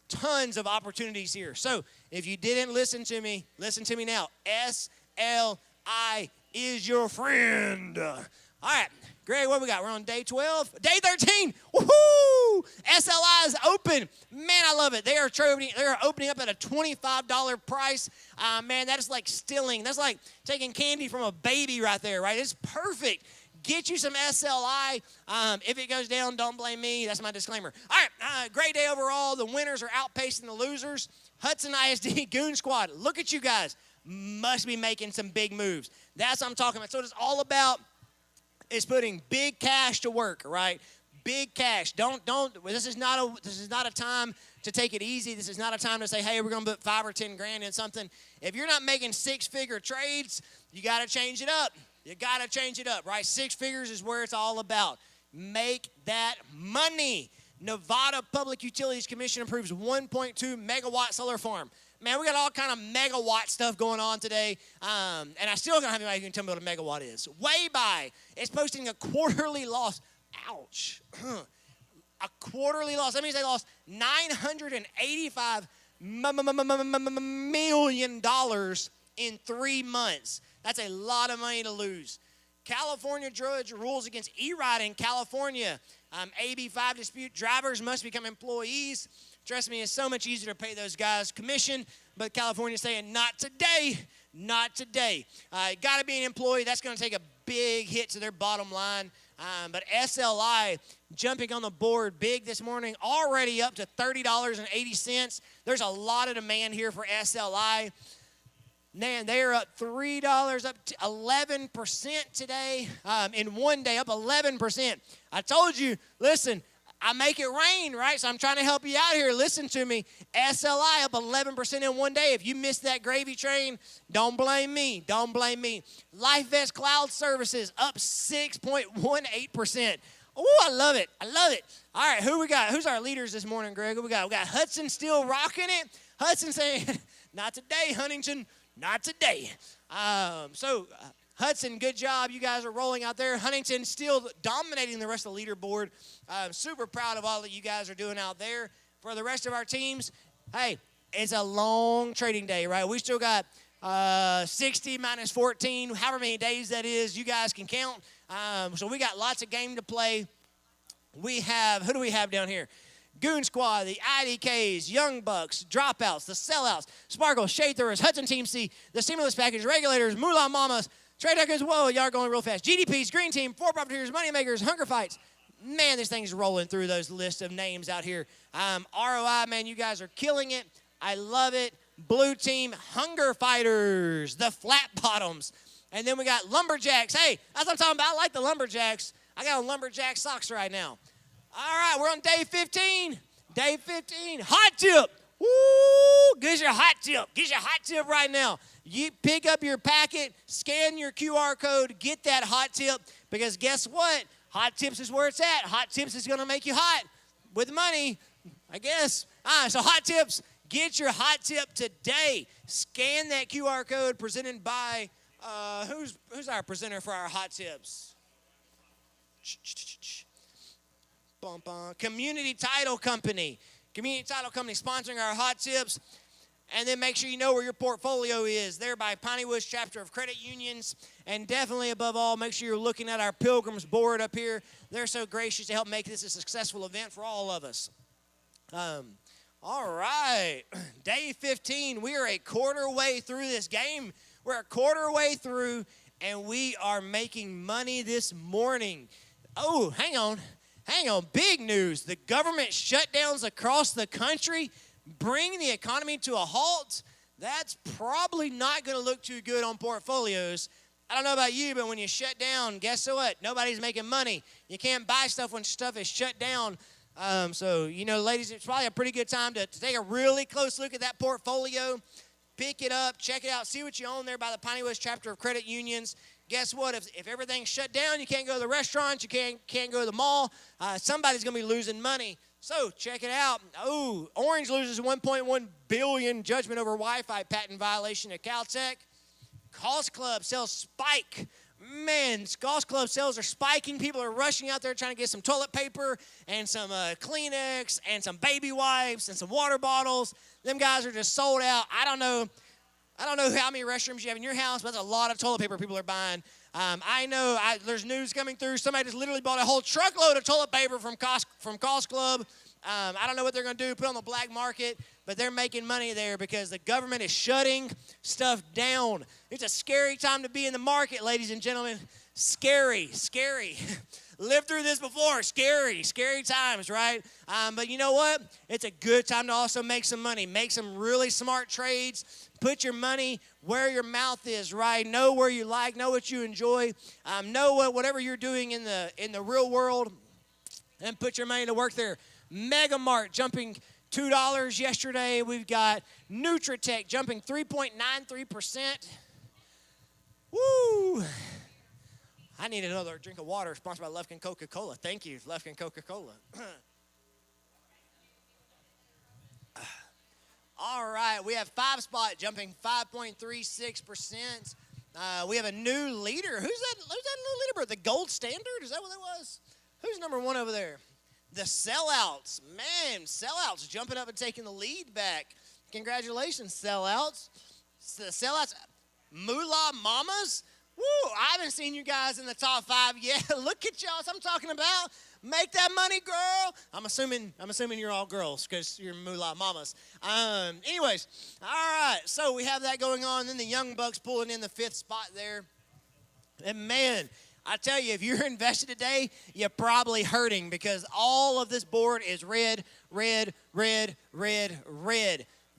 Tons of opportunities here. So if you didn't listen to me now. SLI is your friend. All right, Greg, what we got? We're on day 12. Day 13. Woohoo! SLI is open. Man, I love it. They are opening up at a $25 price. Man, that is like stealing. That's like taking candy from a baby right there, right? It's perfect. Get you some SLI. If it goes down, don't blame me. That's my disclaimer. All right, great day overall. The winners are outpacing the losers. Hudson ISD Goon Squad. Look at you guys. Must be making some big moves. That's what I'm talking about. So what it's all about is putting big cash to work, right? Big cash. Don't. This is not a time to take it easy. This is not a time to say, hey, we're going to put 5 or 10 grand in something. If you're not making 6-figure trades, you got to change it up. You got to change it up, right? 6 figures is where it's all about. Make that money. Nevada Public Utilities Commission approves 1.2 megawatt solar farm. Man, we got all kind of megawatt stuff going on today. And I still don't have anybody who can tell me what a megawatt is. Waybuy is posting a quarterly loss. Ouch. A quarterly loss. That means they lost $985 million in 3 months. That's a lot of money to lose. California judge rules against E-Ride in California. AB5 dispute, drivers must become employees. Trust me, it's so much easier to pay those guys commission, but California's saying, not today, not today. Got to be an employee. That's going to take a big hit to their bottom line. But SLI jumping on the board big this morning, already up to $30.80. There's a lot of demand here for SLI. Man, they are up $3, up to 11% today. In one day, up 11%. I told you, listen, I make it rain, right? So I'm trying to help you out here. Listen to me. SLI up 11% in one day. If you missed that gravy train, don't blame me. Don't blame me. LifeVest Cloud Services up 6.18%. Oh, I love it. I love it. All right, who we got? Who's our leaders this morning, Greg? Who we got? We got Hudson still rocking it. Hudson saying, not today, Huntington. Not today. Hudson, good job. You guys are rolling out there. Huntington still dominating the rest of the leaderboard. I'm super proud of all that you guys are doing out there. For the rest of our teams, hey, it's a long trading day, right? We still got 60 minus 14, however many days that is, you guys can count. So we got lots of game to play. We have, who do we have down here? Goon Squad, the IDKs, Young Bucks, Dropouts, the Sellouts, Sparkle, Shade Throwers, Hudson Team C, the Stimulus Package, Regulators, Moolah Mamas, Trade Duckers, whoa, y'all are going real fast. GDPs, Green Team, For Profiteers, Moneymakers, Hunger Fights. Man, this thing's rolling through those lists of names out here. ROI, man, you guys are killing it. I love it. Blue Team, Hunger Fighters, the Flat Bottoms. And then we got Lumberjacks. Hey, that's what I'm talking about. I like the Lumberjacks. I got on Lumberjack socks right now. All right, we're on day 15. Day 15, hot tip. Woo, get your hot tip. Get your hot tip right now. You pick up your packet, scan your QR code, get that hot tip, because guess what? Hot Tips is where it's at. Hot Tips is going to make you hot with money, I guess. So Hot Tips, get your hot tip today. Scan that QR code presented by, who's our presenter for our hot tips? Community Title Company. Community Title Company sponsoring our hot tips. And then make sure you know where your portfolio is there by Piney Woods Chapter of Credit Unions. And definitely above all, make sure you're looking at our Pilgrims board up here. They're so gracious to help make this a successful event for all of us. All right, day 15. We are a quarter way through this game. We're a quarter way through, and we are making money this morning. Oh, hang on. Big news. The government shutdowns across the country bring the economy to a halt. That's probably not going to look too good on portfolios. I don't know about you, but when you shut down, guess what? Nobody's making money. You can't buy stuff when stuff is shut down. So, ladies, it's probably a pretty good time to take a really close look at that portfolio. Pick it up, check it out, see what you own there by the Piney Woods Chapter of Credit Unions. Guess what? If everything's shut down, you can't go to the restaurants, you can't go to the mall, somebody's going to be losing money. So check it out. Oh, Orange loses $1.1 billion judgment over Wi-Fi patent violation at Caltech. Cost Club sales spike. Man, Cost Club sales are spiking. People are rushing out there trying to get some toilet paper and some Kleenex and some baby wipes and some water bottles. Them guys are just sold out. I don't know how many restrooms you have in your house, but that's a lot of toilet paper people are buying. I know there's news coming through. Somebody just literally bought a whole truckload of toilet paper from Cost Club. I don't know what they're going to do, put it on the black market, but they're making money there because the government is shutting stuff down. It's a scary time to be in the market, ladies and gentlemen. Scary. Lived through this before. Scary times, right? But you know what? It's a good time to also make some money. Make some really smart trades. Put your money where your mouth is, right? Know where you like. Know what you enjoy. Know whatever you're doing in the real world, and put your money to work there. Megamart jumping $2 yesterday. We've got Nutritech jumping 3.93%. Woo! I need another drink of water sponsored by Lufkin Coca-Cola. Thank you, Lufkin Coca-Cola. All right, we have 5 Spot jumping 5.36%. We have a new leader. Who's that new leader, bro? The Gold Standard? Is that what that was? Who's number 1 over there? The Sellouts. Man, Sellouts jumping up and taking the lead back. Congratulations, Sellouts. The Sellouts. Moolah Mamas. Woo, I haven't seen you guys in the top 5 yet. Look at y'all. That's what I'm talking about. Make that money, girl. I'm assuming you're all girls because you're Moolah Mamas. Anyways, all right. So we have that going on. Then the Young Bucks pulling in the 5th spot there. And man, I tell you, if you're invested today, you're probably hurting because all of this board is red.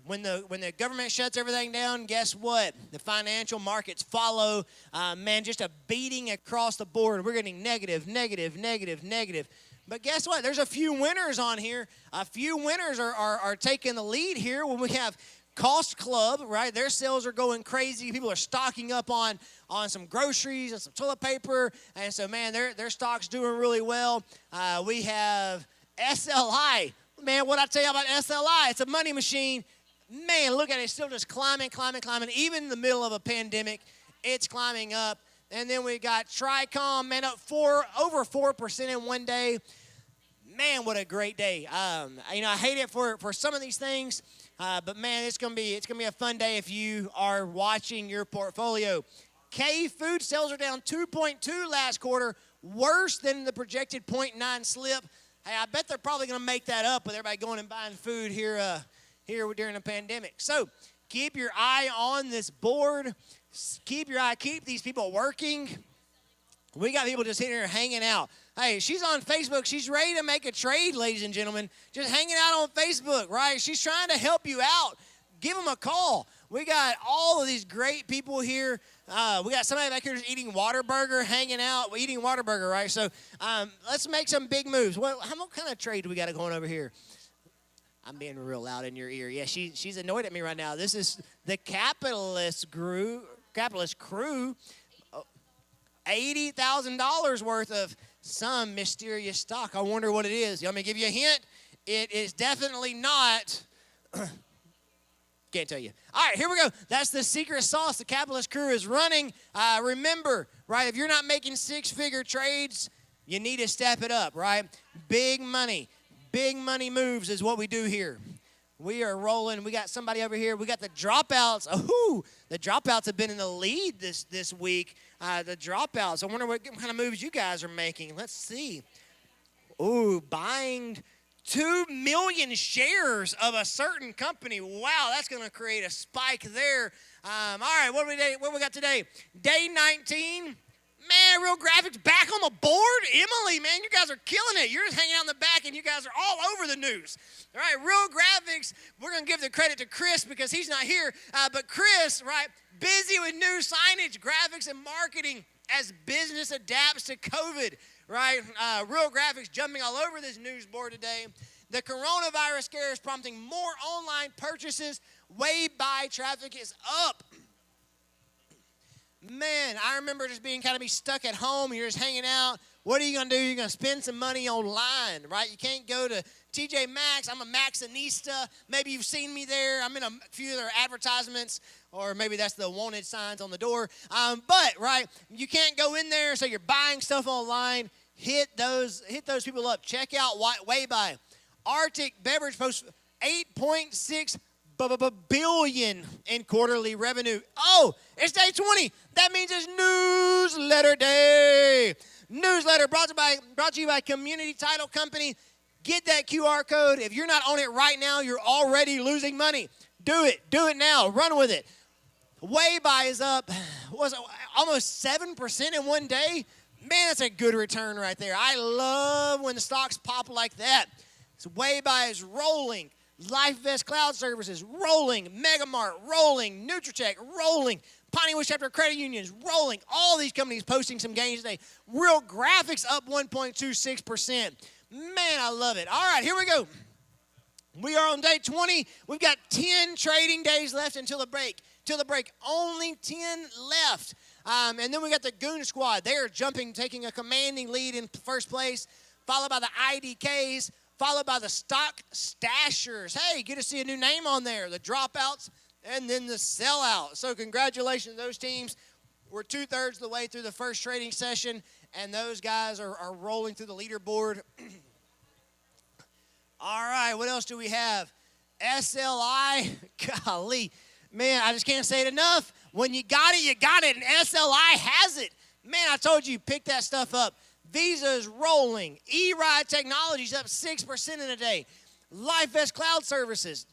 When the government shuts everything down, guess what? The financial markets follow. Just a beating across the board. We're getting negative. But guess what? There's a few winners on here. A few winners are taking the lead here when we have Cost Club, right? Their sales are going crazy. People are stocking up on some groceries and some toilet paper. And so, man, their stock's doing really well. We have SLI. Man, what I tell you about SLI, it's a money machine. Man, look at it. It's still just climbing. Even in the middle of a pandemic, it's climbing up. And then we got Tricom, man, up over 4% in one day. Man, what a great day. I hate it for some of these things. But man, it's gonna be a fun day if you are watching your portfolio. K Food sales are down 2.2 last quarter, worse than the projected 0.9 slip. Hey, I bet they're probably gonna make that up with everybody going and buying food here during the pandemic. So keep your eye on this board. Keep these people working. We got people just sitting here hanging out. Hey, she's on Facebook. She's ready to make a trade, ladies and gentlemen. Just hanging out on Facebook, right? She's trying to help you out. Give them a call. We got all of these great people here. We got somebody back here just eating Whataburger, hanging out, eating Whataburger, right? So let's make some big moves. What kind of trade do we got going over here? I'm being real loud in your ear. Yeah, she's annoyed at me right now. This is the Capitalist Crew. $80,000 worth of some mysterious stock. I wonder what it is. You want me to give you a hint? It is definitely not. Can't tell you. All right, here we go. That's the secret sauce the Capitalist Crew is running. Remember, right, if you're not making 6-figure trades, you need to step it up, right? Big money Big money moves is what we do here. We are rolling. We got somebody over here. We got the dropouts. Oh, the dropouts have been in the lead this week. The dropouts. I wonder what kind of moves you guys are making. Let's see. Ooh, buying 2 million shares of a certain company. Wow, that's going to create a spike there. All right, what we got today? Day 19. Man, Real Graphics back on the board. Emily, man, you guys are killing it. You're just hanging out in the back, and you guys are all over the news. All right, Real Graphics, we're going to give the credit to Chris because he's not here. But Chris, right, busy with new signage, graphics, and marketing as business adapts to COVID, right? Real Graphics jumping all over this news board today. The coronavirus scare is prompting more online purchases. Way-by traffic is up. Man, I remember just being kind of stuck at home. You're just hanging out. What are you going to do? You're going to spend some money online, right? You can't go to TJ Maxx. I'm a Maxxinista. Maybe you've seen me there. I'm in a few of their advertisements, or maybe that's the wanted signs on the door. But, right, you can't go in there, so you're buying stuff online. Hit those people up. Check out Way-by. Arctic Beverage posts 8.6 billion in quarterly revenue. Oh, it's day 20. That means it's newsletter day. Newsletter brought to you by Community Title Company. Get that QR code. If you're not on it right now, you're already losing money. Do it. Do it now. Run with it. Way-by is up, almost 7% in one day. Man, that's a good return right there. I love when the stocks pop like that. So Way-by is rolling. LifeVest Cloud Services, rolling. Megamart, rolling. Nutritech, rolling. Piney Woods Chapter Credit Unions, rolling. All these companies posting some gains today. Real Graphics up 1.26%. Man, I love it. All right, here we go. We are on day 20. We've got 10 trading days left until the break. Only 10 left. And then we got the Goon Squad. They are jumping, taking a commanding lead in first place, followed by the IDKs, followed by the Stock Stashers. Hey, get to see a new name on there. The Dropouts, and then the Sellout. So congratulations to those teams. We're 2/3 of the way through the first trading session, and those guys are rolling through the leaderboard. All right, what else do we have? SLI, golly. Man, I just can't say it enough. When you got it, you got it, and SLI has it. Man, I told you, pick that stuff up. Visa is rolling. E-Ride Technologies up 6% in a day. LifeVest Cloud Services.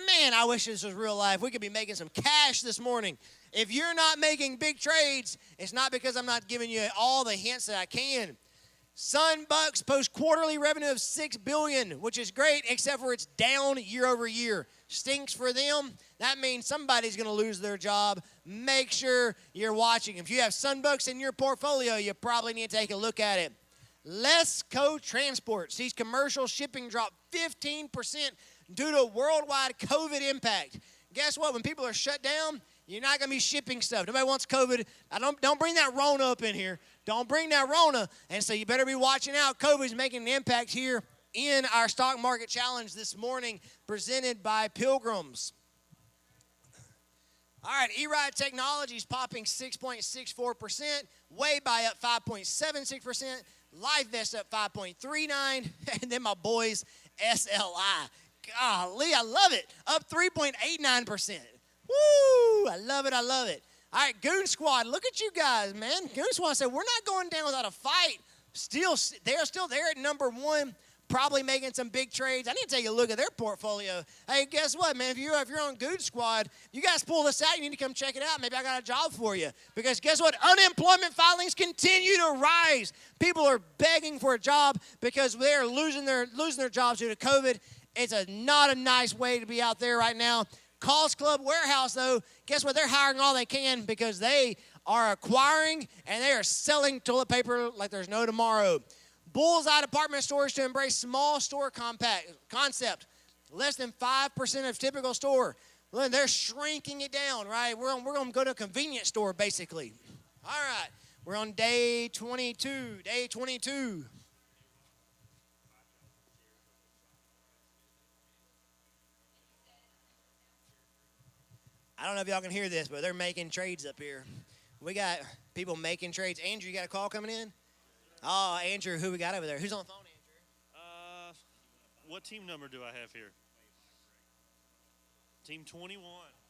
Man, I wish this was real life. We could be making some cash this morning. If you're not making big trades, it's not because I'm not giving you all the hints that I can. Sunbucks post quarterly revenue of $6 billion, which is great, except for it's down year over year. Stinks for them. That means somebody's going to lose their job. Make sure you're watching. If you have Sunbucks in your portfolio, you probably need to take a look at it. Lesco Transport sees commercial shipping drop 15% due to worldwide COVID impact. Guess what? When people are shut down, you're not going to be shipping stuff. Nobody wants COVID. Don't bring that Rona up in here. Don't bring that Rona. And so you better be watching out. COVID's making an impact here in our stock market challenge this morning, presented by Pilgrims. All right, E-Ride Technologies popping 6.64%, Way-by up 5.76%, LifeVest up 5.39%, and then my boys, SLI. Golly, I love it, up 3.89%. Woo, I love it, I love it. All right, Goon Squad, look at you guys, man. Goon Squad said, we're not going down without a fight. They're still there at number one, probably making some big trades. I need to take a look at their portfolio. Hey, guess what, man? If you're on Goon Squad, you guys pull this out, you need to come check it out. Maybe I got a job for you. Because guess what? Unemployment filings continue to rise. People are begging for a job because they're losing their jobs due to COVID. It's not a nice way to be out there right now. Cost Club Warehouse, though, guess what? They're hiring all they can because they are acquiring and they are selling toilet paper like there's no tomorrow. Bullseye Department Stores to embrace small store concept. Less than 5% of typical store. They're shrinking it down, right? We're going to go to a convenience store, basically. All right. We're on day 22. Day 22. I don't know if y'all can hear this, but they're making trades up here. We got people making trades. Andrew, you got a call coming in? Oh, Andrew, who we got over there? Who's on the phone, Andrew? what team number do I have here? Team 21.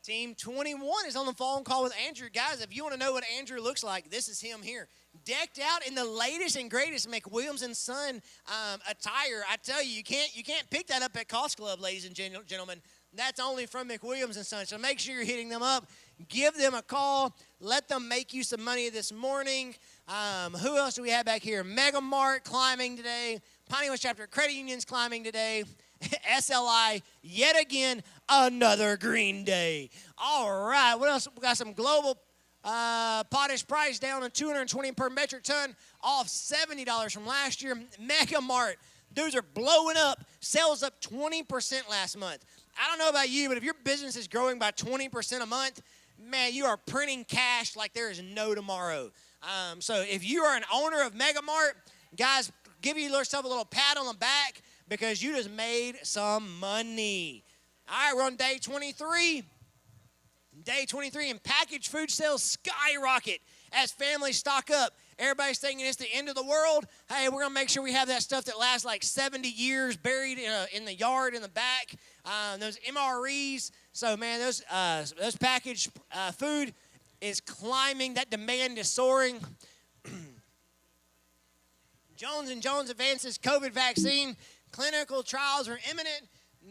Team 21 is on the phone call with Andrew. Guys, if you want to know what Andrew looks like, this is him here. Decked out in the latest and greatest McWilliams & Son attire. I tell you, you can't pick that up at Cost Club, ladies and gentlemen. That's only from McWilliams & Son. So make sure you're hitting them up. Give them a call. Let them make you some money this morning. Who else do we have back here? Mega Mart climbing today. Piney West Chapter Credit Union's climbing today. SLI, yet again, another green day. All right, what else? We got some global potash price down to $220 per metric ton, off $70 from last year. Mega Mart, dudes are blowing up. Sales up 20% last month. I don't know about you, but if your business is growing by 20% a month, man, you are printing cash like there is no tomorrow. So if you are an owner of Mega Mart, guys, give yourself a little pat on the back because you just made some money. All right, we're on day 23. Day 23, and packaged food sales skyrocket as families stock up. Everybody's thinking it's the end of the world. Hey, we're going to make sure we have that stuff that lasts like 70 years buried in the yard in the back. Those MREs. So, man, those packaged food is climbing. That demand is soaring. Jones & Jones advances COVID vaccine. Clinical trials are imminent.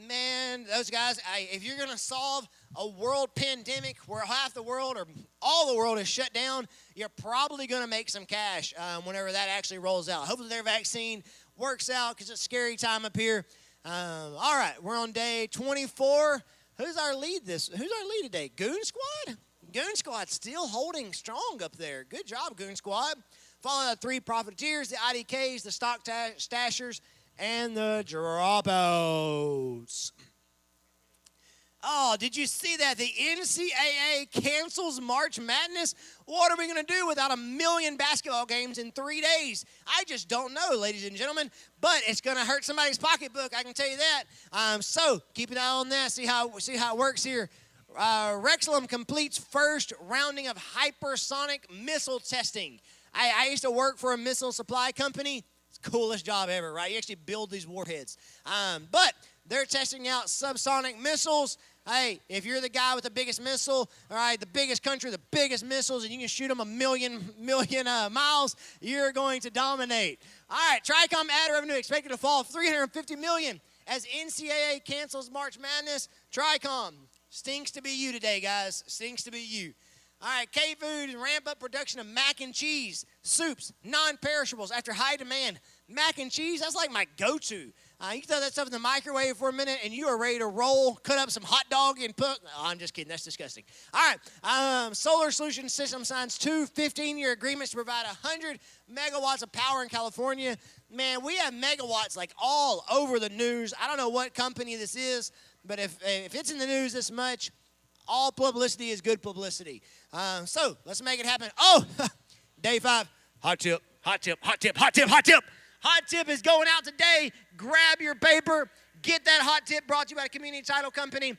Man, those guys, if you're going to solve a world pandemic where half the world or all the world is shut down, you're probably going to make some cash whenever that actually rolls out. Hopefully their vaccine works out because it's a scary time up here. All right, we're on day 24. Who's our lead today? Goon Squad? Goon Squad still holding strong up there. Good job, Goon Squad. Followed by the 3 profiteers, the IDKs, the stock stashers, and the dropouts. Oh, did you see that? The NCAA cancels March Madness? What are we going to do without 1 million basketball games in 3 days? I just don't know, ladies and gentlemen. But it's going to hurt somebody's pocketbook, I can tell you that. So keep an eye on that. See how it works here. Rexelum completes first rounding of hypersonic missile testing. I used to work for a missile supply company. It's the coolest job ever, right? You actually build these warheads. But they're testing out subsonic missiles. Hey, if you're the guy with the biggest missile, all right, the biggest country, the biggest missiles, and you can shoot them a million miles, you're going to dominate. All right, Tricom ad revenue expected to fall $350 million as NCAA cancels March Madness. Tricom, stinks to be you today, guys. Stinks to be you. All right, K-Food ramp up production of mac and cheese, soups, non-perishables after high demand. Mac and cheese, that's like my go-to. You can throw that stuff in the microwave for a minute and you are ready to roll, cut up some hot dog and put, oh, I'm just kidding, that's disgusting. All right, Solar Solutions System signs 2 15-year agreements to provide 100 megawatts of power in California. Man, we have megawatts like all over the news. I don't know what company this is, but if it's in the news this much, all publicity is good publicity. So let's make it happen. Oh, day 5, hot tip, hot tip, hot tip, hot tip, hot tip. Hot tip is going out today. Grab your paper. Get that hot tip brought to you by the Community Title Company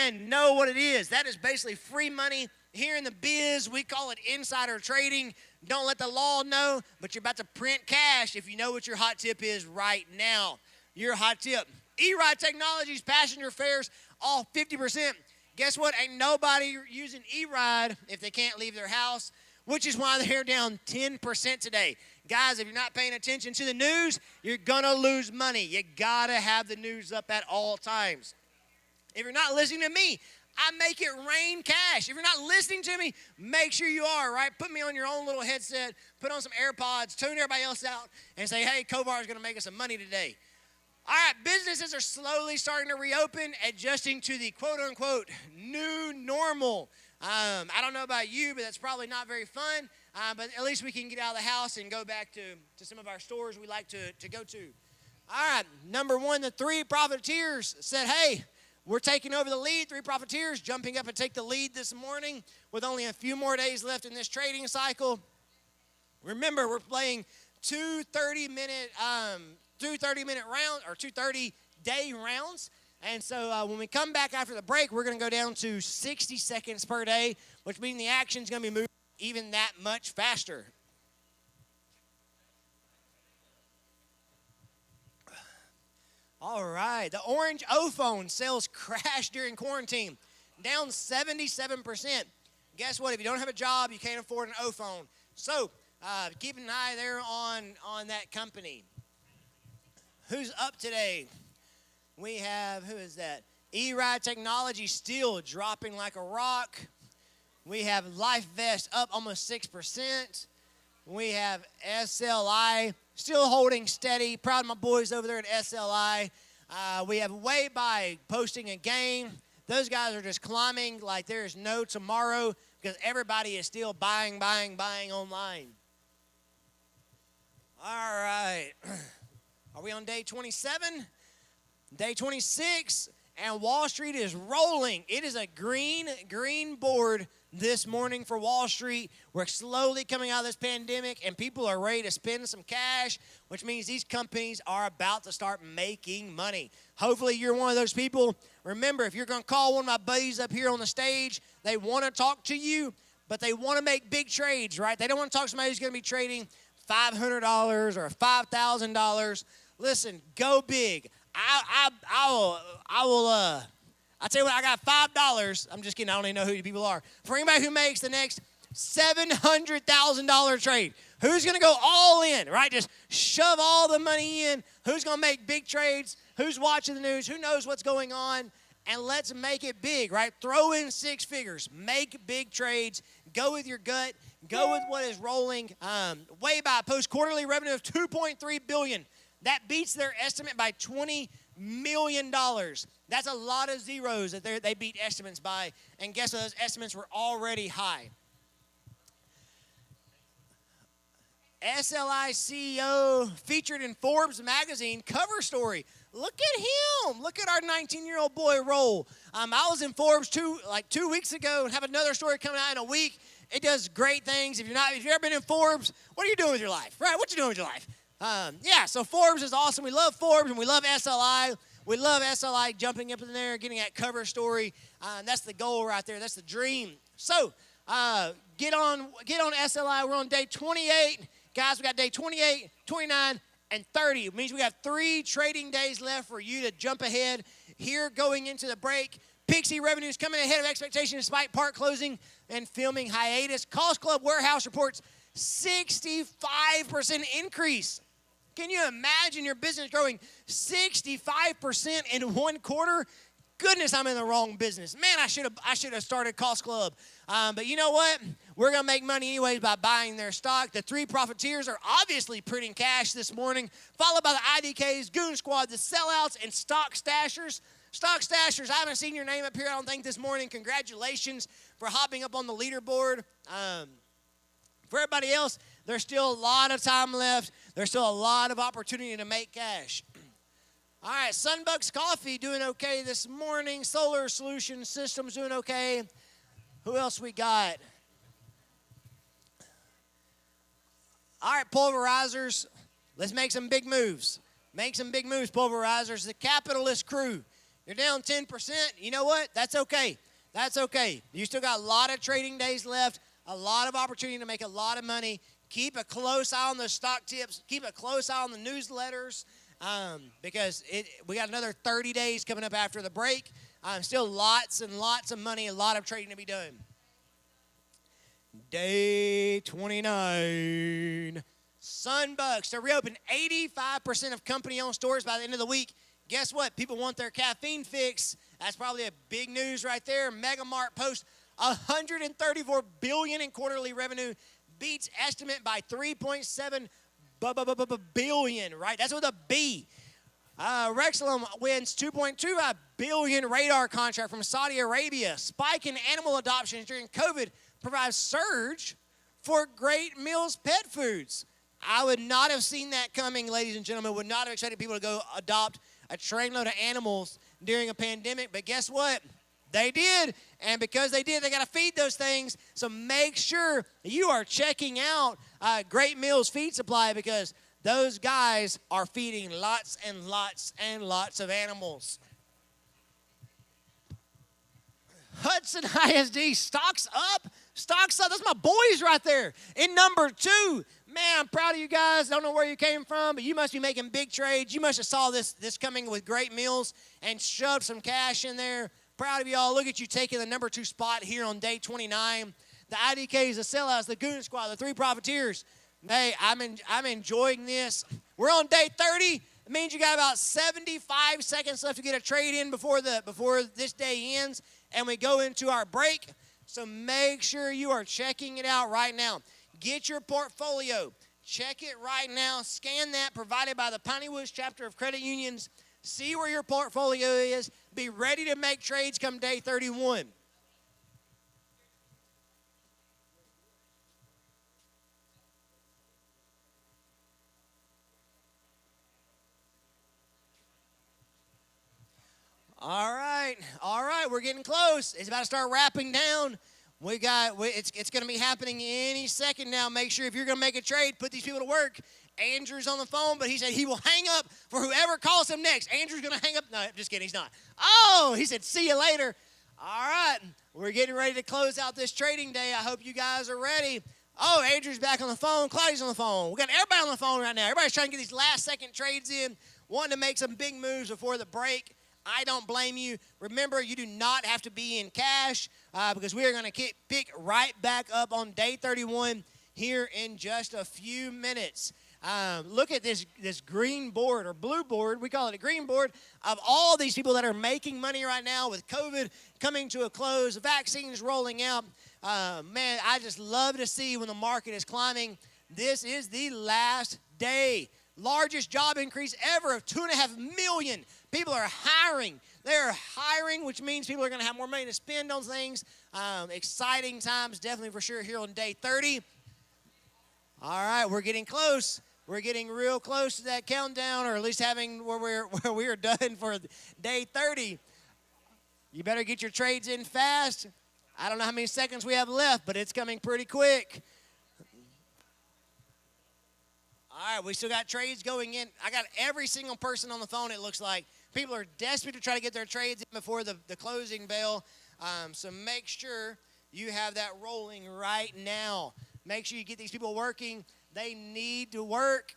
and know what it is. That is basically free money. Here in the biz, we call it insider trading. Don't let the law know, but you're about to print cash if you know what your hot tip is right now. Your hot tip. E-Ride Technologies passenger fares off 50%. Guess what? Ain't nobody using E-Ride if they can't leave their house, which is why they're down 10% today. Guys, if you're not paying attention to the news, you're going to lose money. You got to have the news up at all times. If you're not listening to me, I make it rain cash. If you're not listening to me, make sure you are, right? Put me on your own little headset, put on some AirPods, tune everybody else out, and say, hey, Kovar is going to make us some money today. All right, businesses are slowly starting to reopen, adjusting to the quote-unquote new normal. I don't know about you, but that's probably not very fun. But at least we can get out of the house and go back to some of our stores we like to go to. All right, number 1, the 3 profiteers said, hey, we're taking over the lead. 3 profiteers jumping up and take the lead this morning with only a few more days left in this trading cycle. Remember, we're playing 2 30-minute rounds or 2 30-day rounds. And so when we come back after the break, we're going to go down to 60 seconds per day, which means the action's going to be moving even that much faster. All right. The Orange O-Phone sales crashed during quarantine, down 77%. Guess what? If you don't have a job, you can't afford an O-Phone. So keep an eye there on that company. Who's up today? We have, who is that? E-Ride Technology still dropping like a rock. We have LifeVest up almost 6%. We have SLI still holding steady. Proud of my boys over there at SLI. We have Waybuy posting a gain. Those guys are just climbing like there is no tomorrow because everybody is still buying online. All right. Are we on day 27? Day 26, and Wall Street is rolling. It is a green board this morning for Wall Street. We're slowly coming out of this pandemic, and people are ready to spend some cash, which means these companies are about to start making money. Hopefully, you're one of those people. Remember, if you're going to call one of my buddies up here on the stage, they want to talk to you, but they want to make big trades, right? They don't want to talk to somebody who's going to be trading $500 or $5,000. Listen, go big. I'll tell you what, I got $5. I'm just kidding. I don't even know who you people are. For anybody who makes the next $700,000 trade, who's going to go all in, right? Just shove all the money in. Who's going to make big trades? Who's watching the news? Who knows what's going on? And let's make it big, right? Throw in 6 figures. Make big trades. Go with your gut. Go with what is rolling. Waybuy post quarterly revenue of $2.3 billion. That beats their estimate by $20 million. That's a lot of zeros that they beat estimates by. And guess what? Those estimates were already high. SLI CEO featured in Forbes magazine cover story. Look at him. Look at our 19-year-old boy roll. I was in Forbes 2 weeks ago and have another story coming out in a week. It does great things. If you've ever been in Forbes, what are you doing with your life? Right? What you doing with your life? So Forbes is awesome. We love Forbes and we love SLI. We love SLI jumping up in there, getting that cover story. That's the goal right there. That's the dream. So get on SLI. We're on day 28. Guys, we got day 28, 29, and 30. It means we have 3 trading days left for you to jump ahead here going into the break. Pixie revenues coming ahead of expectation despite park closing and filming hiatus. Cost Club Warehouse reports 65% increase. Can you imagine your business growing 65% in 1 quarter? Goodness, I'm in the wrong business. Man, I should have started Cost Club. But you know what? We're going to make money anyways by buying their stock. The 3 profiteers are obviously printing cash this morning, followed by the IDKs, Goon Squad, the Sellouts, and Stock Stashers. Stock Stashers, I haven't seen your name up here, I don't think, this morning. Congratulations for hopping up on the leaderboard. For everybody else, there's still a lot of time left. There's still a lot of opportunity to make cash. All right, Sunbucks Coffee doing okay this morning. Solar Solution Systems doing okay. Who else we got? All right, pulverizers. Let's make some big moves. Make some big moves, pulverizers. The capitalist crew. You're down 10%. You know what? That's okay. That's okay. You still got a lot of trading days left, a lot of opportunity to make a lot of money. Keep a close eye on the stock tips. Keep a close eye on the newsletters because we got another 30 days coming up after the break. Still lots and lots of money, a lot of trading to be done. Day 29. Sunbucks to reopen 85% of company-owned stores by the end of the week. Guess what? People want their caffeine fix. That's probably a big news right there. Megamart posts $134 billion in quarterly revenue, beats estimate by $3.7 billion, right? That's with a B. Rexelum wins $2.25 billion radar contract from Saudi Arabia. Spike in animal adoptions during COVID provides surge for Great Meals Pet Foods. I would not have seen that coming, ladies and gentlemen. Would not have expected people to go adopt a trainload of animals during a pandemic. But guess what? They did. And because they did, they got to feed those things. So make sure you are checking out Great Meals Feed Supply because those guys are feeding lots and lots and lots of animals. Hudson ISD, stocks up. Stocks up. That's my boys right there. In number 2, Man, I'm proud of you guys. Don't know where you came from, but you must be making big trades. You must have saw this coming with great meals and shoved some cash in there. Proud of y'all. Look at you taking the number 2 spot here on day 29. The IDKs, the sellouts, the Goon Squad, the 3 Profiteers. Hey, I'm enjoying this. We're on day 30. It means you got about 75 seconds left to get a trade in before this day ends, and we go into our break. So make sure you are checking it out right now. Get your portfolio. Check it right now. Scan that, provided by the Piney Woods chapter of credit unions. See where your portfolio is. Be ready to make trades come day 31. All right, we're getting close. It's about to start wrapping down. It's going to be happening any second now. Make sure if you're going to make a trade, put these people to work. Andrew's on the phone, but he said he will hang up for whoever calls him next. Andrew's going to hang up. No, I'm just kidding. He's not. Oh, he said, see you later. All right, we're getting ready to close out this trading day. I hope you guys are ready. Oh, Andrew's back on the phone. Claudia's on the phone. We got everybody on the phone right now. Everybody's trying to get these last-second trades in, wanting to make some big moves before the break. I don't blame you. Remember, you do not have to be in cash because we are going to pick right back up on day 31 here in just a few minutes. Look at this green board or blue board. We call it a green board of all these people that are making money right now with COVID coming to a close, vaccines rolling out. Man, I just love to see when the market is climbing. This is the last day. Largest job increase ever of 2.5 million. People are hiring. They're hiring, which means people are going to have more money to spend on things. Exciting times, definitely for sure, here on day 30. All right, we're getting close. We're getting real close to that countdown, or at least having where we are done for day 30. You better get your trades in fast. I don't know how many seconds we have left, but it's coming pretty quick. All right, we still got trades going in. I got every single person on the phone, it looks like. People are desperate to try to get their trades in before the closing bell. So make sure you have that rolling right now. Make sure you get these people working. They need to work.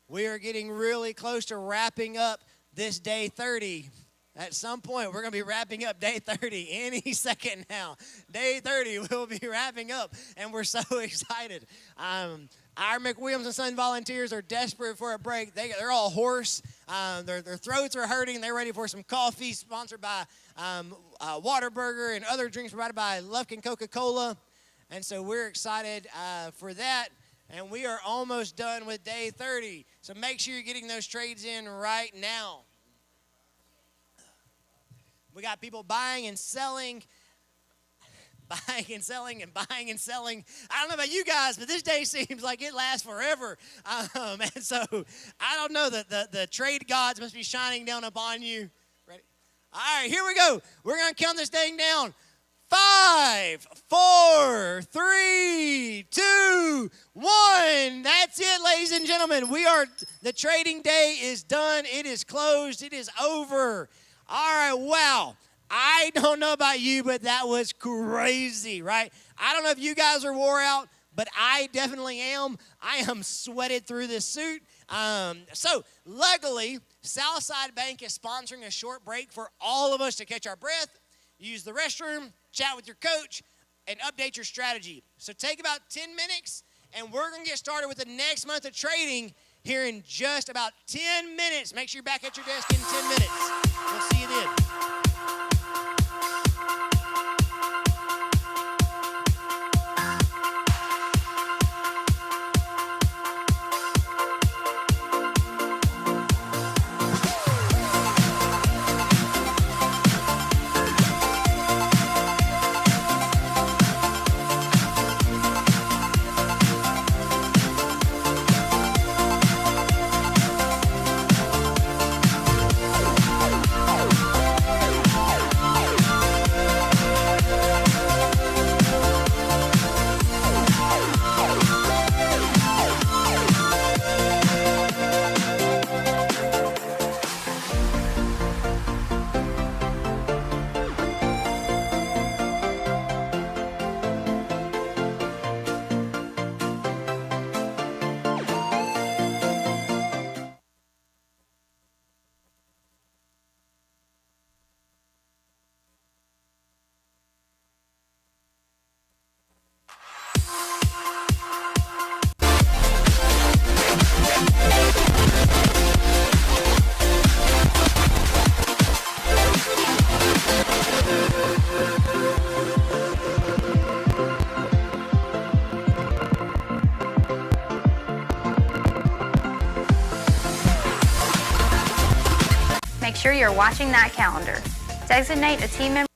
We are getting really close to wrapping up this day 30. At some point, we're going to be wrapping up day 30 any second now. Day 30, we'll be wrapping up, and we're so excited. Our McWilliams and Son volunteers are desperate for a break. They're all hoarse. Their throats are hurting. They're ready for some coffee sponsored by Whataburger and other drinks provided by Lufkin Coca-Cola. And so we're excited for that. And we are almost done with day 30. So make sure you're getting those trades in right now. We got people buying and selling, buying and selling, and buying and selling. I don't know about you guys, but this day seems like it lasts forever. And so I don't know, the trade gods must be shining down upon you. Ready? All right, here we go. We're going to count this thing down. 5, 4, 3, 2, 1. That's it, ladies and gentlemen. The trading day is done. It is closed. It is over. All right, wow. I don't know about you, but that was crazy, right? I don't know if you guys are wore out, but I definitely am. I am sweated through this suit. So luckily, Southside Bank is sponsoring a short break for all of us to catch our breath, use the restroom, chat with your coach, and update your strategy. So take about 10 minutes, and we're going to get started with the next month of trading here in just about 10 minutes. Make sure you're back at your desk in 10 minutes. We'll see you then. sure you're watching that calendar. Designate a team member.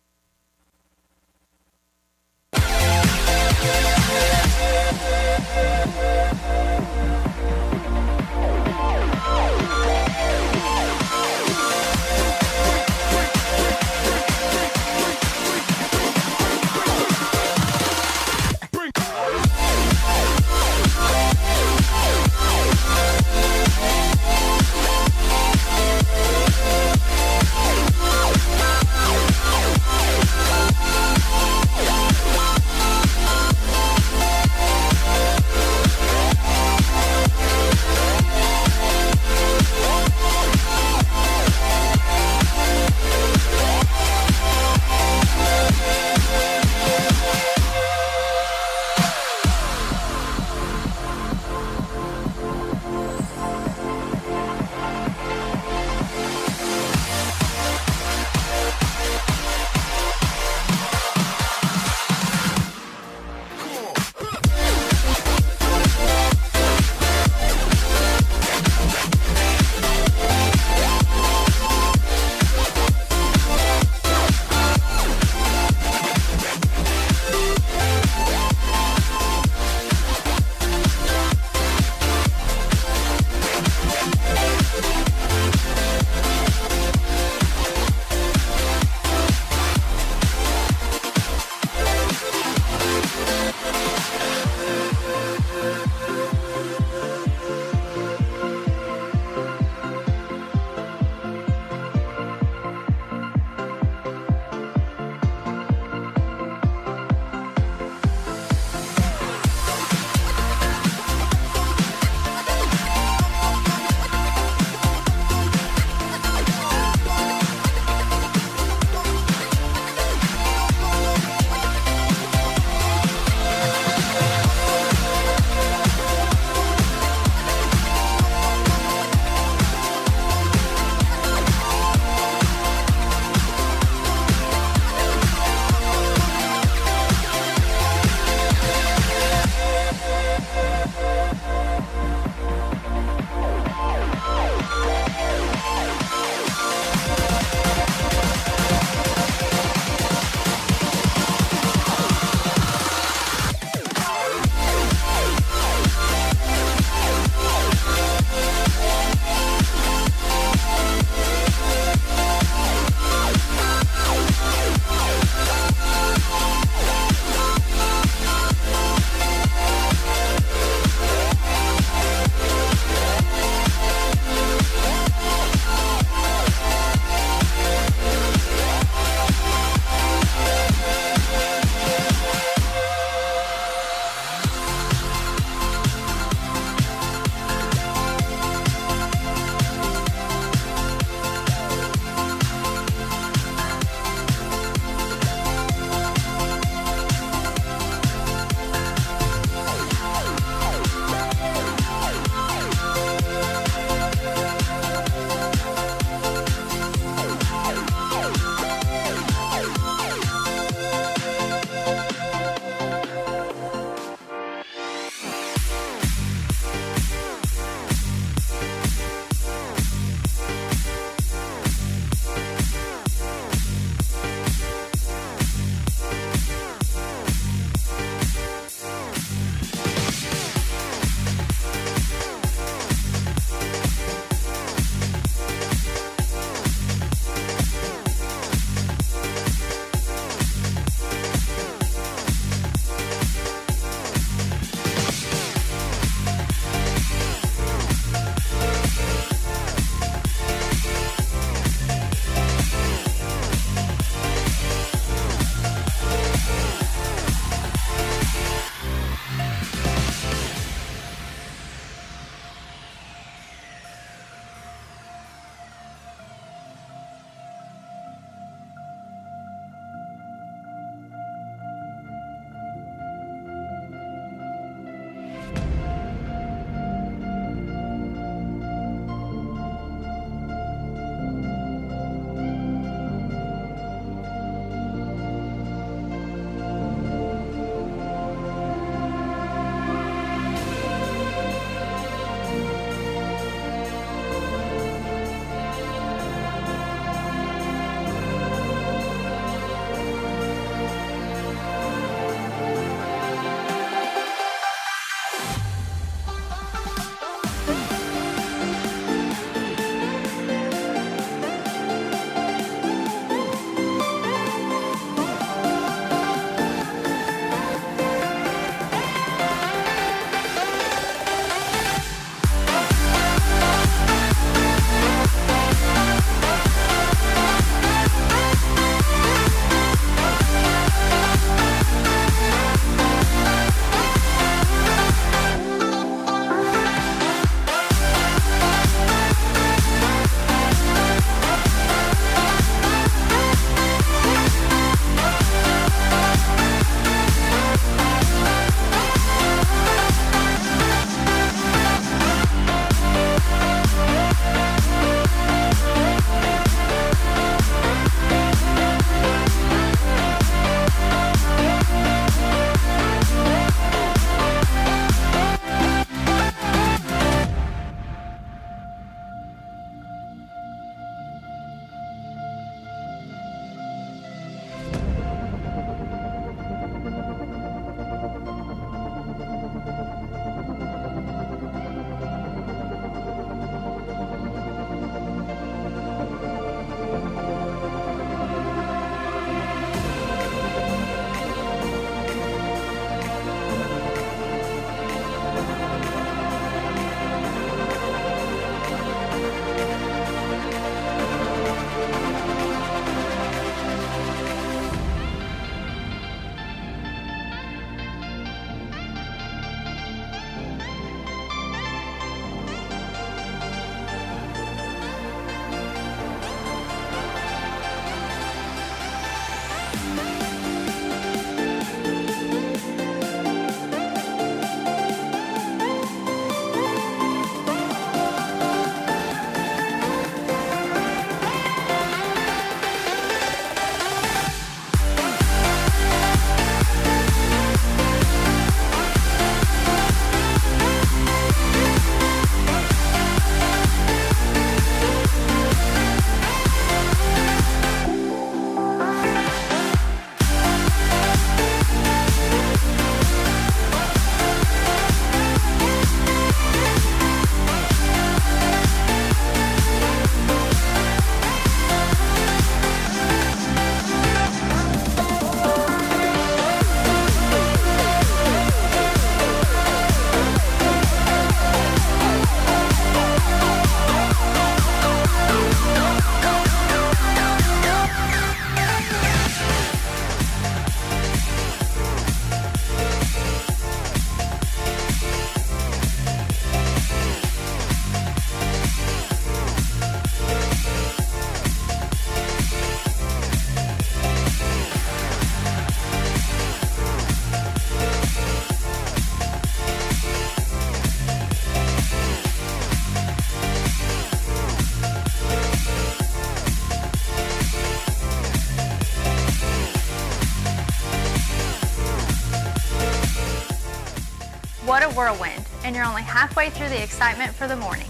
What a whirlwind, and you're only halfway through the excitement for the morning.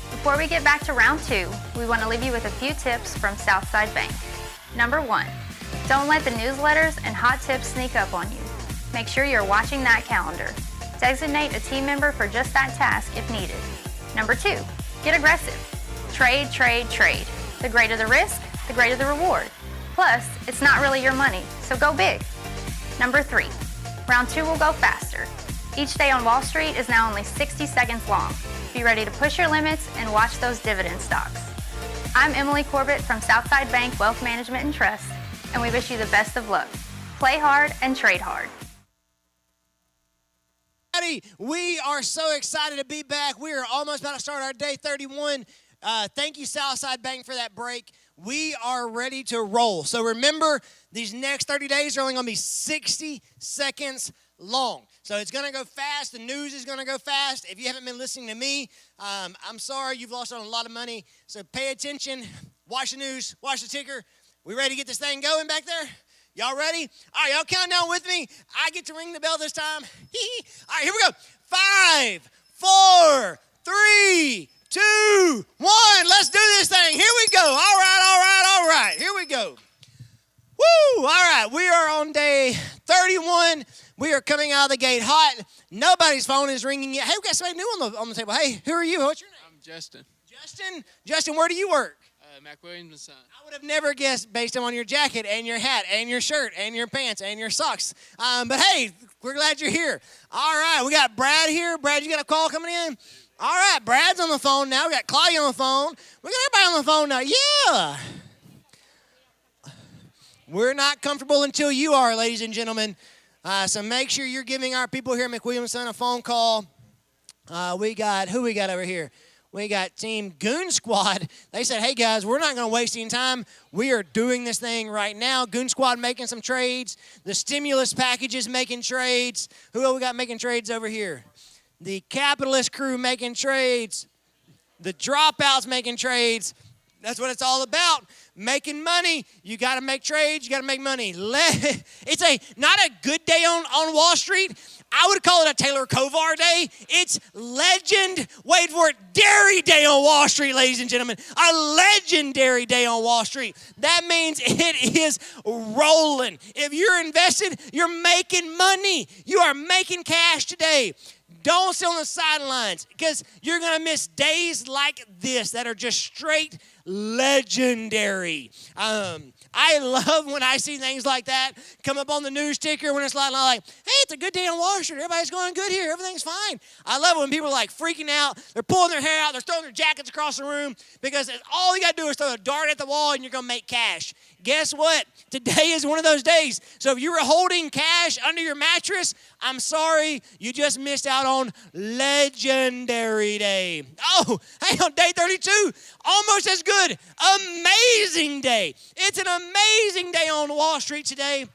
Before we get back to round 2, we want to leave you with a few tips from Southside Bank. Number 1, don't let the newsletters and hot tips sneak up on you. Make sure you're watching that calendar. Designate a team member for just that task if needed. Number 2, get aggressive. Trade, trade, trade. The greater the risk, the greater the reward. Plus, it's not really your money, so go big. Number 3, round 2 will go faster. Each day on Wall Street is now only 60 seconds long. Be ready to push your limits and watch those dividend stocks. I'm Emily Corbett from Southside Bank Wealth Management and Trust, and we wish you the best of luck. Play hard and trade hard. We are so excited to be back. We are almost about to start our day 31. Thank you, Southside Bank, for that break. We are ready to roll. So remember, these next 30 days are only going to be 60 seconds long. So it's going to go fast. The news is going to go fast. If you haven't been listening to me, I'm sorry. You've lost on a lot of money. So pay attention. Watch the news. Watch the ticker. We ready to get this thing going back there? Y'all ready? All right, y'all count down with me. I get to ring the bell this time. All right, here we go. 5, 4, 3, 2, 1. Let's do this thing. Here we go. All right. Here we go. Woo! All right, we are on day 31. We are coming out of the gate hot. Nobody's phone is ringing yet. Hey, we got somebody new on the table. Hey, who are you? What's your name? I'm Justin. Justin, where do you work? Mac Williams' son. I would have never guessed based on your jacket and your hat and your shirt and your pants and your socks. But hey, we're glad you're here. All right, we got Brad here. Brad, you got a call coming in? All right, Brad's on the phone now. We got Claudia on the phone. We got everybody on the phone now. Yeah. We're not comfortable until you are, ladies and gentlemen. So make sure you're giving our people here at McWilliams Son a phone call. Who we got over here? We got Team Goon Squad. They said, hey, guys, we're not going to waste any time. We are doing this thing right now. Goon Squad making some trades. The stimulus package is making trades. Who else we got making trades over here? The capitalist crew making trades. The dropouts making trades. That's what it's all about. Making money. You got to make trades. You got to make money. It's not a good day on Wall Street. I would call it a Taylor Kovar day. It's legend, wait for it, dairy day on Wall Street, ladies and gentlemen. A legendary day on Wall Street. That means it is rolling. If you're invested, you're making money. You are making cash today. Don't sit on the sidelines because you're going to miss days like this that are just straight legendary. I love when I see things like that come up on the news ticker when it's like, hey, it's a good day on Wall Street. Everybody's going good here. Everything's fine. I love it when people are like freaking out. They're pulling their hair out. They're throwing their jackets across the room because all you got to do is throw a dart at the wall and you're going to make cash. Guess what? Today is one of those days. So if you were holding cash under your mattress, I'm sorry, you just missed out on legendary day. Oh, hey, on day 32, almost as good. Amazing day. It's an amazing day on Wall Street today.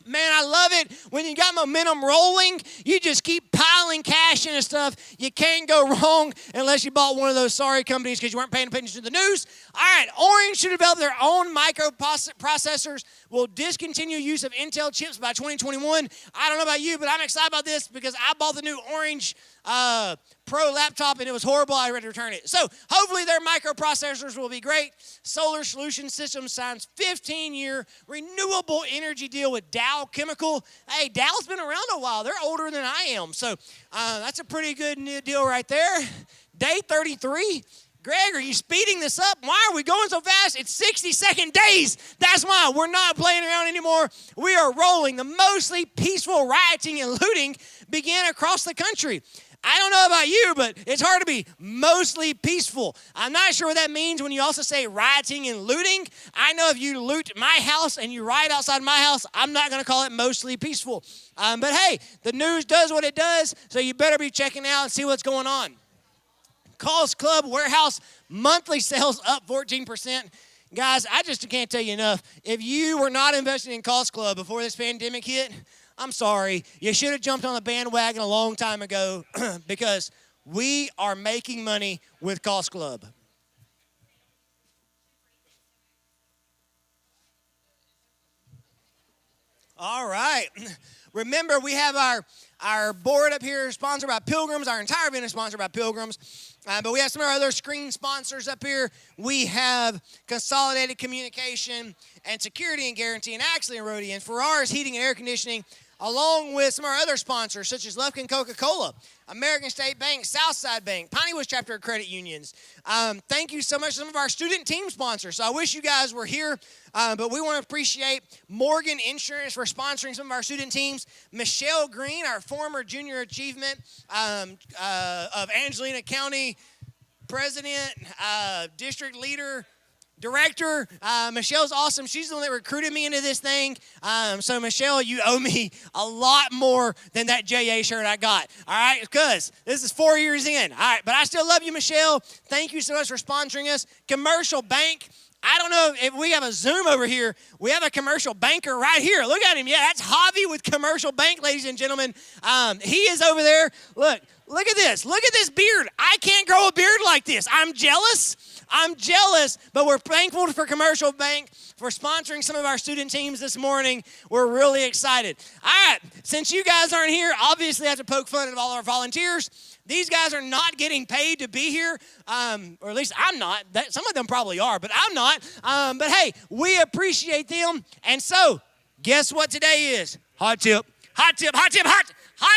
Man, I love it. When you got momentum rolling, you just keep piling cash into stuff. You can't go wrong unless you bought one of those sorry companies because you weren't paying attention to the news. All right, Orange should develop their own microprocessors. Will discontinue use of Intel chips by 2021. I don't know about you, but I'm excited about this because I bought the new Orange Pro laptop and it was horrible. I had to return it. So hopefully their microprocessors will be great. Solar Solution Systems signs 15-year renewable energy deal with Dow Chemical. Hey, Dow's been around a while. They're older than I am. So that's a pretty good new deal right there. Day 33. Greg, are you speeding this up? Why are we going so fast? It's 60-second days. That's why we're not playing around anymore. We are rolling. The mostly peaceful rioting and looting began across the country. I don't know about you, but it's hard to be mostly peaceful. I'm not sure what that means when you also say rioting and looting. I know if you loot my house and you riot outside my house, I'm not going to call it mostly peaceful. But hey, the news does what it does, so you better be checking out and see what's going on. Kohl's Club Warehouse monthly sales up 14%. Guys, I just can't tell you enough. If you were not investing in Kohl's Club before this pandemic hit, I'm sorry. You should have jumped on the bandwagon a long time ago because we are making money with Kohl's Club. All right. Remember, we have our board up here sponsored by Pilgrims. Our entire event is sponsored by Pilgrims. But we have some of our other screen sponsors up here. We have Consolidated Communication and Security and Guarantee and Axley and Rodian, Ferraris Heating and Air Conditioning, along with some of our other sponsors such as Lufkin Coca-Cola, American State Bank, Southside Bank, Piney Woods Chapter of Credit Unions. Thank you so much to some of our student team sponsors. So I wish you guys were here, but we want to appreciate Morgan Insurance for sponsoring some of our student teams. Michelle Green, our former junior achievement of Angelina County president, district leader, director. Michelle's awesome. She's the one that recruited me into this thing. So Michelle, you owe me a lot more than that JA shirt I got. All right, because this is 4 years in. All right, but I still love you, Michelle. Thank you so much for sponsoring us. Commercial Bank. I don't know if we have a Zoom over here. We have a commercial banker right here. Look at him. Yeah, that's Javi with Commercial Bank, ladies and gentlemen. He is over there. Look at this. Look at this beard. I can't grow a beard like this. I'm jealous, but we're thankful for Commercial Bank for sponsoring some of our student teams this morning. We're really excited. All right, since you guys aren't here, obviously I have to poke fun at all our volunteers. These guys are not getting paid to be here, or at least I'm not. Some of them probably are, but I'm not. But hey, we appreciate them. And so, guess what today is? Hot tip. Hot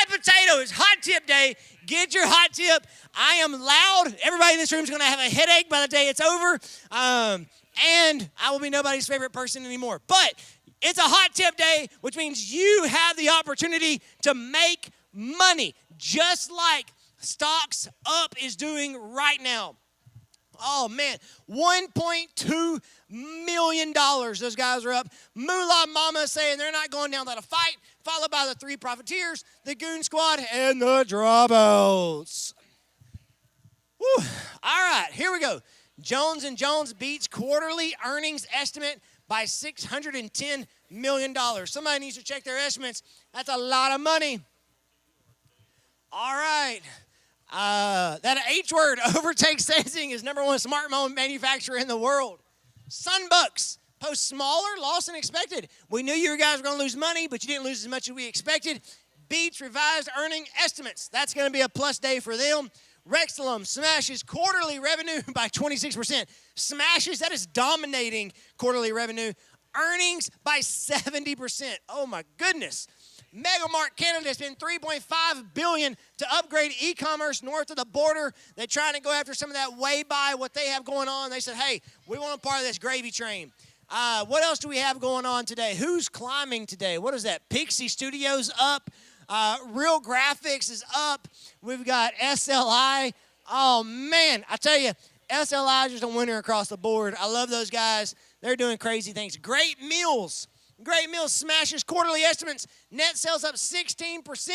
potato is hot tip day. Get your hot tip. I am loud. Everybody in this room is going to have a headache by the day it's over. And I will be nobody's favorite person anymore. But it's a hot tip day, which means you have the opportunity to make money, just like Stocks Up is doing right now. Oh, man, $1.2 million those guys are up. Moolah Mama saying they're not going down without a fight, followed by the 3 Profiteers, the Goon Squad, and the Dropouts. Whew. All right, here we go. Jones & Jones beats quarterly earnings estimate by $610 million. Somebody needs to check their estimates. That's a lot of money. All right. That H word, Overtake Sensing, is #1 smartphone manufacturer in the world. Sunbucks posts smaller loss than expected. We knew you guys were going to lose money, but you didn't lose as much as we expected. Beats revised earning estimates. That's going to be a plus day for them. Rexelum smashes quarterly revenue by 26%. Smashes, that is dominating quarterly revenue. Earnings by 70%. Oh my goodness. Megamart Canada spent $3.5 billion to upgrade e-commerce north of the border. They're trying to go after some of that way by what they have going on. They said, hey, we want a part of this gravy train. What else do we have going on today? Who's climbing today? What is that? Pixie Studios up. Real Graphics is up. We've got SLI. Oh, man, I tell you, SLI is just a winner across the board. I love those guys. They're doing crazy things. Great Meals smashes quarterly estimates. Net sales up 16%.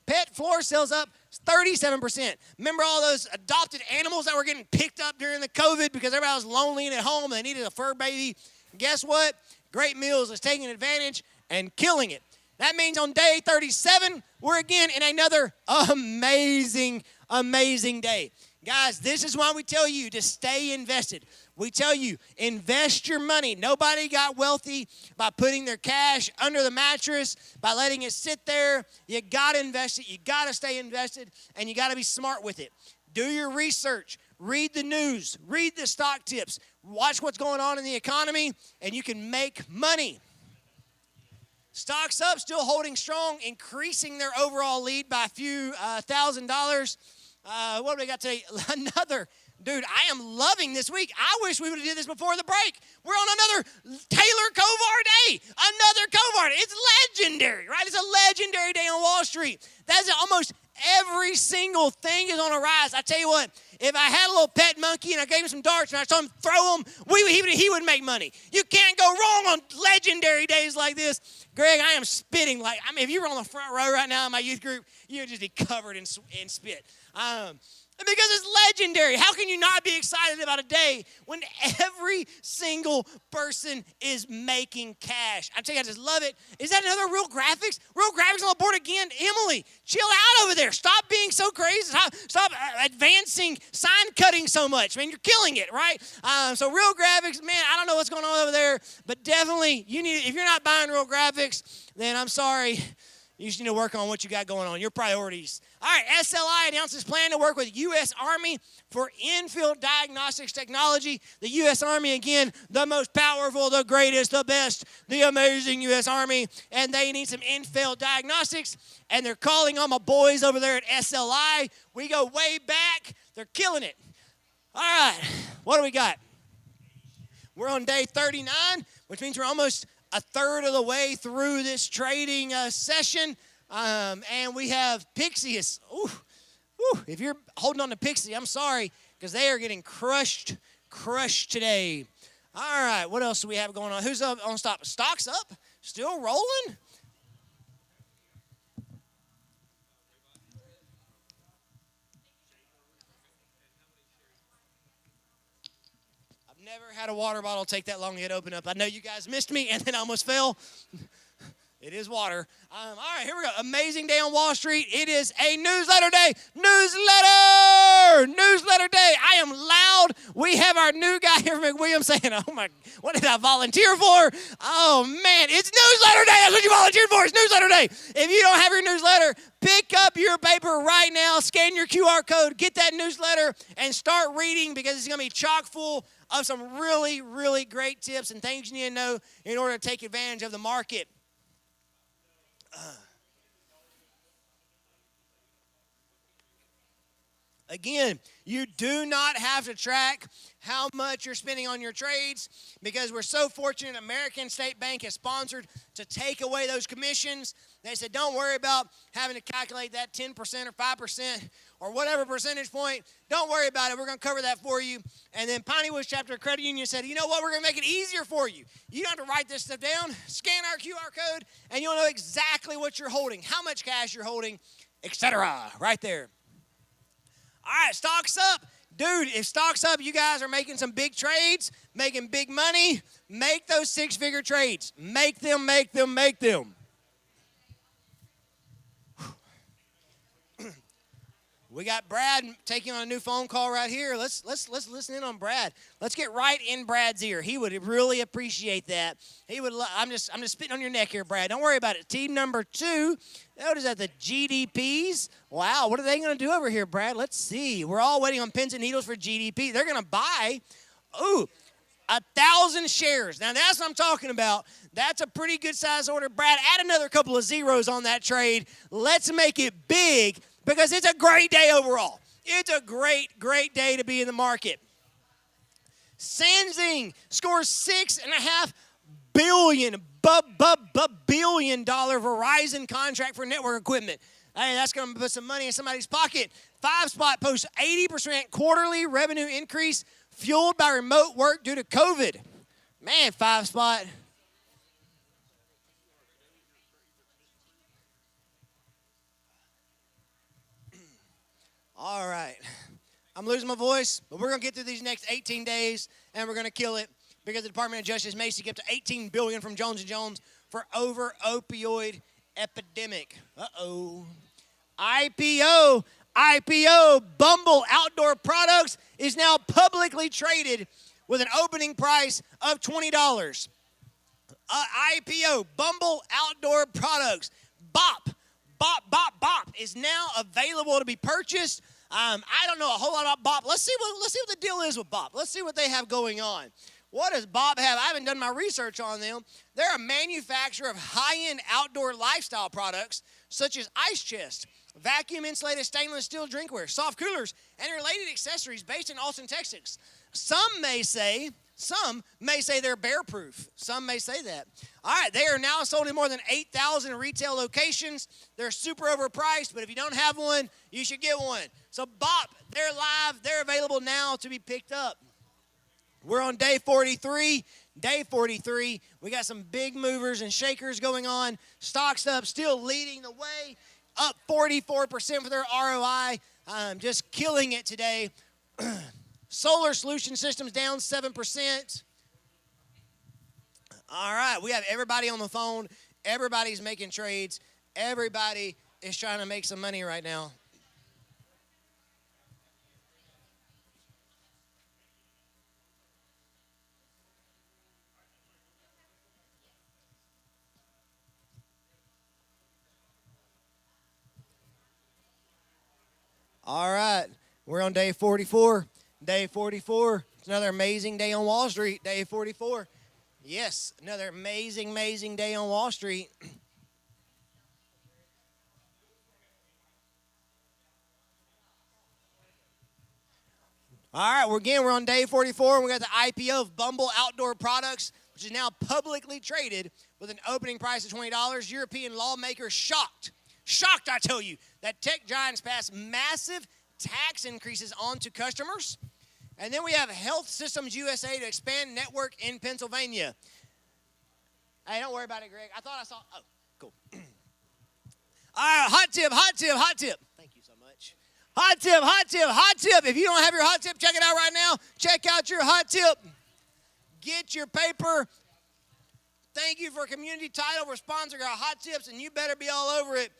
Pet floor sales up 37%. Remember all those adopted animals that were getting picked up during the COVID because everybody was lonely and at home and they needed a fur baby? Guess what? Great Meals is taking advantage and killing it. That means on day 37, we're again in another amazing day. Guys, this is why we tell you to stay invested. We tell you, invest your money. Nobody got wealthy by putting their cash under the mattress, by letting it sit there. You got to invest it. You got to stay invested, and you got to be smart with it. Do your research. Read the news. Read the stock tips. Watch what's going on in the economy, and you can make money. Stocks Up still holding strong, increasing their overall lead by a few $1,000. What do we got today? Dude, I am loving this week. I wish we would have did this before the break. We're on another Taylor Kovar day. Another Kovar. It's legendary, right? It's a legendary day on Wall Street. That's almost every single thing is on a rise. I tell you what, if I had a little pet monkey and I gave him some darts and I told him throw them, he would make money. You can't go wrong on legendary days like this. Greg, I am spitting like, if you were on the front row right now in my youth group, you would just be covered in spit. Because it's legendary. How can you not be excited about a day when every single person is making cash? I tell you, I just love it. Is that another Real Graphics? Real Graphics on the board again. Emily, chill out over there. Stop being so crazy. Stop advancing, sign cutting so much. Man, you're killing it, right? So Real Graphics, man, I don't know what's going on over there, but definitely, if you're not buying Real Graphics, then I'm sorry. You just need to work on what you got going on, your priorities. All right, SLI announces plan to work with U.S. Army for in-field diagnostics technology. The U.S. Army, again, the most powerful, the greatest, the best, the amazing U.S. Army, and they need some in-field diagnostics, and they're calling on my boys over there at SLI. We go way back. They're killing it. All right, what do we got? We're on day 39, which means we're almost a third of the way through this trading session, and we have Pixie. If you're holding on to Pixie, I'm sorry, because they are getting crushed today. All right, what else do we have going on? Who's up on stop? Stock's up? Still rolling? Never had a water bottle take that long to get open up. I know you guys missed me, and then I almost fell. It is water. All right, here we go. Amazing day on Wall Street. It is a newsletter day. Newsletter day. I am loud. We have our new guy here from McWilliams saying, oh, my, what did I volunteer for? Oh, man, it's newsletter day. That's what you volunteered for. It's newsletter day. If you don't have your newsletter, pick up your paper right now. Scan your QR code. Get that newsletter and start reading, because it's going to be chock full of some really, really great tips and things you need to know in order to take advantage of the market. Again, you do not have to track how much you're spending on your trades, because we're so fortunate American State Bank has sponsored to take away those commissions. They said, don't worry about having to calculate that 10% or 5% or whatever percentage point. Don't worry about it. We're going to cover that for you. And then Piney Woods Chapter Credit Union said, you know what? We're going to make it easier for you. You don't have to write this stuff down. Scan our QR code, and you'll know exactly what you're holding, how much cash you're holding, etc. Right there. All right, stock's up. Dude, if stock's up, you guys are making some big trades, making big money. Make those six-figure trades. Make them. We got Brad taking on a new phone call right here. Let's listen in on Brad. Let's get right in Brad's ear. He would really appreciate that. He would. I'm just spitting on your neck here, Brad. Don't worry about it. Team number 2. What is that? The GDPs. Wow. What are they going to do over here, Brad? Let's see. We're all waiting on pins and needles for GDP. They're going to buy. 1,000 shares. Now, that's what I'm talking about. That's a pretty good size order. Brad, add another couple of zeros on that trade. Let's make it big, because it's a great day overall. It's a great, great day to be in the market. Sanzing scores $6.5 billion Verizon contract for network equipment. Hey, that's going to put some money in somebody's pocket. 5-Spot posts 80% quarterly revenue increase fueled by remote work due to COVID. Man, 5-Spot. All right. I'm losing my voice, but we're going to get through these next 18 days, and we're going to kill it, because the Department of Justice may seek up to $18 billion from Jones & Jones for over-opioid epidemic. IPO, Bumble Outdoor Products is now publicly traded with an opening price of $20. IPO, Bumble Outdoor Products, BOP is now available to be purchased. I don't know a whole lot about BOP. Let's see what the deal is with BOP. Let's see what they have going on. What does BOP have? I haven't done my research on them. They're a manufacturer of high-end outdoor lifestyle products such as ice chests, vacuum-insulated stainless steel drinkware, soft coolers, and related accessories based in Austin, Texas. Some may say they're bear-proof. Some may say that. All right, they are now sold in more than 8,000 retail locations. They're super overpriced, but if you don't have one, you should get one. So BOP, they're live. They're available now to be picked up. We're on day 43. Day 43. We got some big movers and shakers going on. Stocks up, still leading the way. Up 44% for their ROI. Just killing it today. Solar Solution Systems down 7%. All right, we have everybody on the phone. Everybody's making trades. Everybody is trying to make some money right now. All right, we're on day 44. Day 44. It's another amazing day on Wall Street. Day 44. Yes, another amazing, amazing day on Wall Street. All right, we're on day 44. We got the IPO of Bumble Outdoor Products, which is now publicly traded with an opening price of $20. European lawmakers shocked, I tell you, that tech giants pass massive tax increases on to customers. And then we have Health Systems USA to expand network in Pennsylvania. Hey, don't worry about it, Greg. I thought I saw, oh, cool. All right, hot tip. Thank you so much. Hot tip. If you don't have your hot tip, check it out right now. Check out your hot tip. Get your paper. Thank you for Community Title for sponsoring our hot tips, and you better be all over it.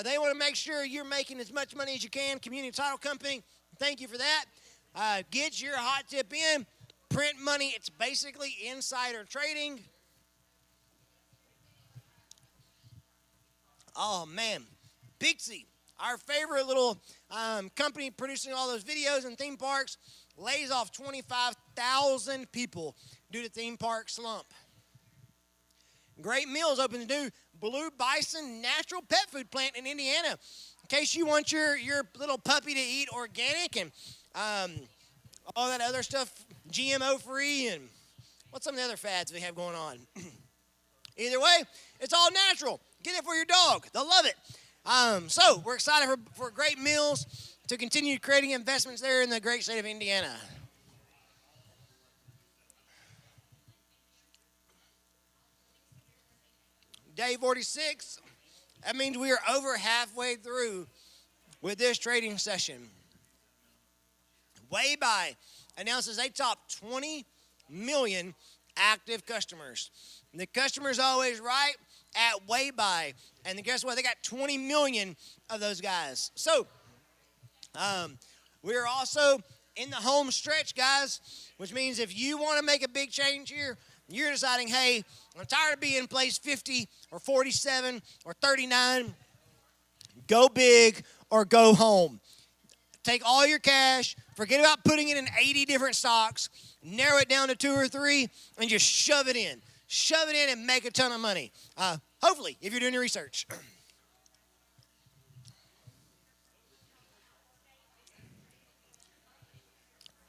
They want to make sure you're making as much money as you can. Community Title Company, thank you for that. Get your hot tip in. Print money. It's basically insider trading. Oh, man. Pixie, our favorite little company producing all those videos and theme parks, lays off 25,000 people due to theme park slump. Great Meals opens a new Blue Bison natural pet food plant in Indiana. In case you want your little puppy to eat organic and all that other stuff, GMO free, and what's some of the other fads we have going on? Either way, it's all natural. Get it for your dog. They'll love it. So we're excited for Great Meals to continue creating investments there in the great state of Indiana. Day 46, that means we are over halfway through with this trading session. WayBuy announces they top 20 million active customers. The customer's always right at WayBuy. And guess what? They got 20 million of those guys. So we're also in the home stretch, guys, which means if you want to make a big change here, you're deciding, hey, I'm tired of being in place 50 or 47 or 39. Go big or go home. Take all your cash, forget about putting it in 80 different stocks, narrow it down to 2 or 3, and just shove it in. Shove it in and make a ton of money. Hopefully, if you're doing your research.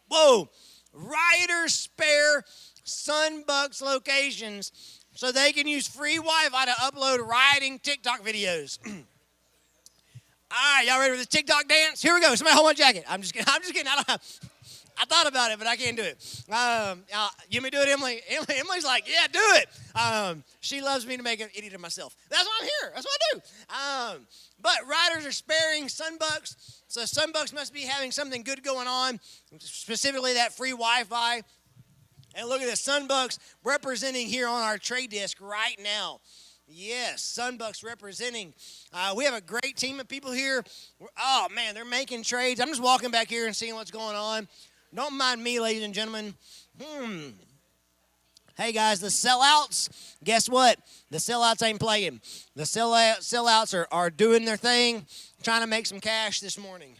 Whoa, Riders spare Sunbucks locations so they can use free Wi-Fi to upload riding TikTok videos. All right, y'all ready for this TikTok dance? Here we go. Somebody hold my jacket. I'm just kidding. I thought about it, but I can't do it. You may do it, Emily. Emily's like, yeah, do it. She loves me to make an idiot of myself. That's why I'm here. That's what I do. But riders are sparing Sunbucks, so Sunbucks must be having something good going on, specifically that free Wi-Fi. And look at this, Sunbucks representing here on our trade desk right now. Yes, Sunbucks representing. We have a great team of people here. Oh, man, they're making trades. I'm just walking back here and seeing what's going on. Don't mind me, ladies and gentlemen. Hey, guys, the sellouts, guess what? The sellouts ain't playing. The sellouts are doing their thing, trying to make some cash this morning.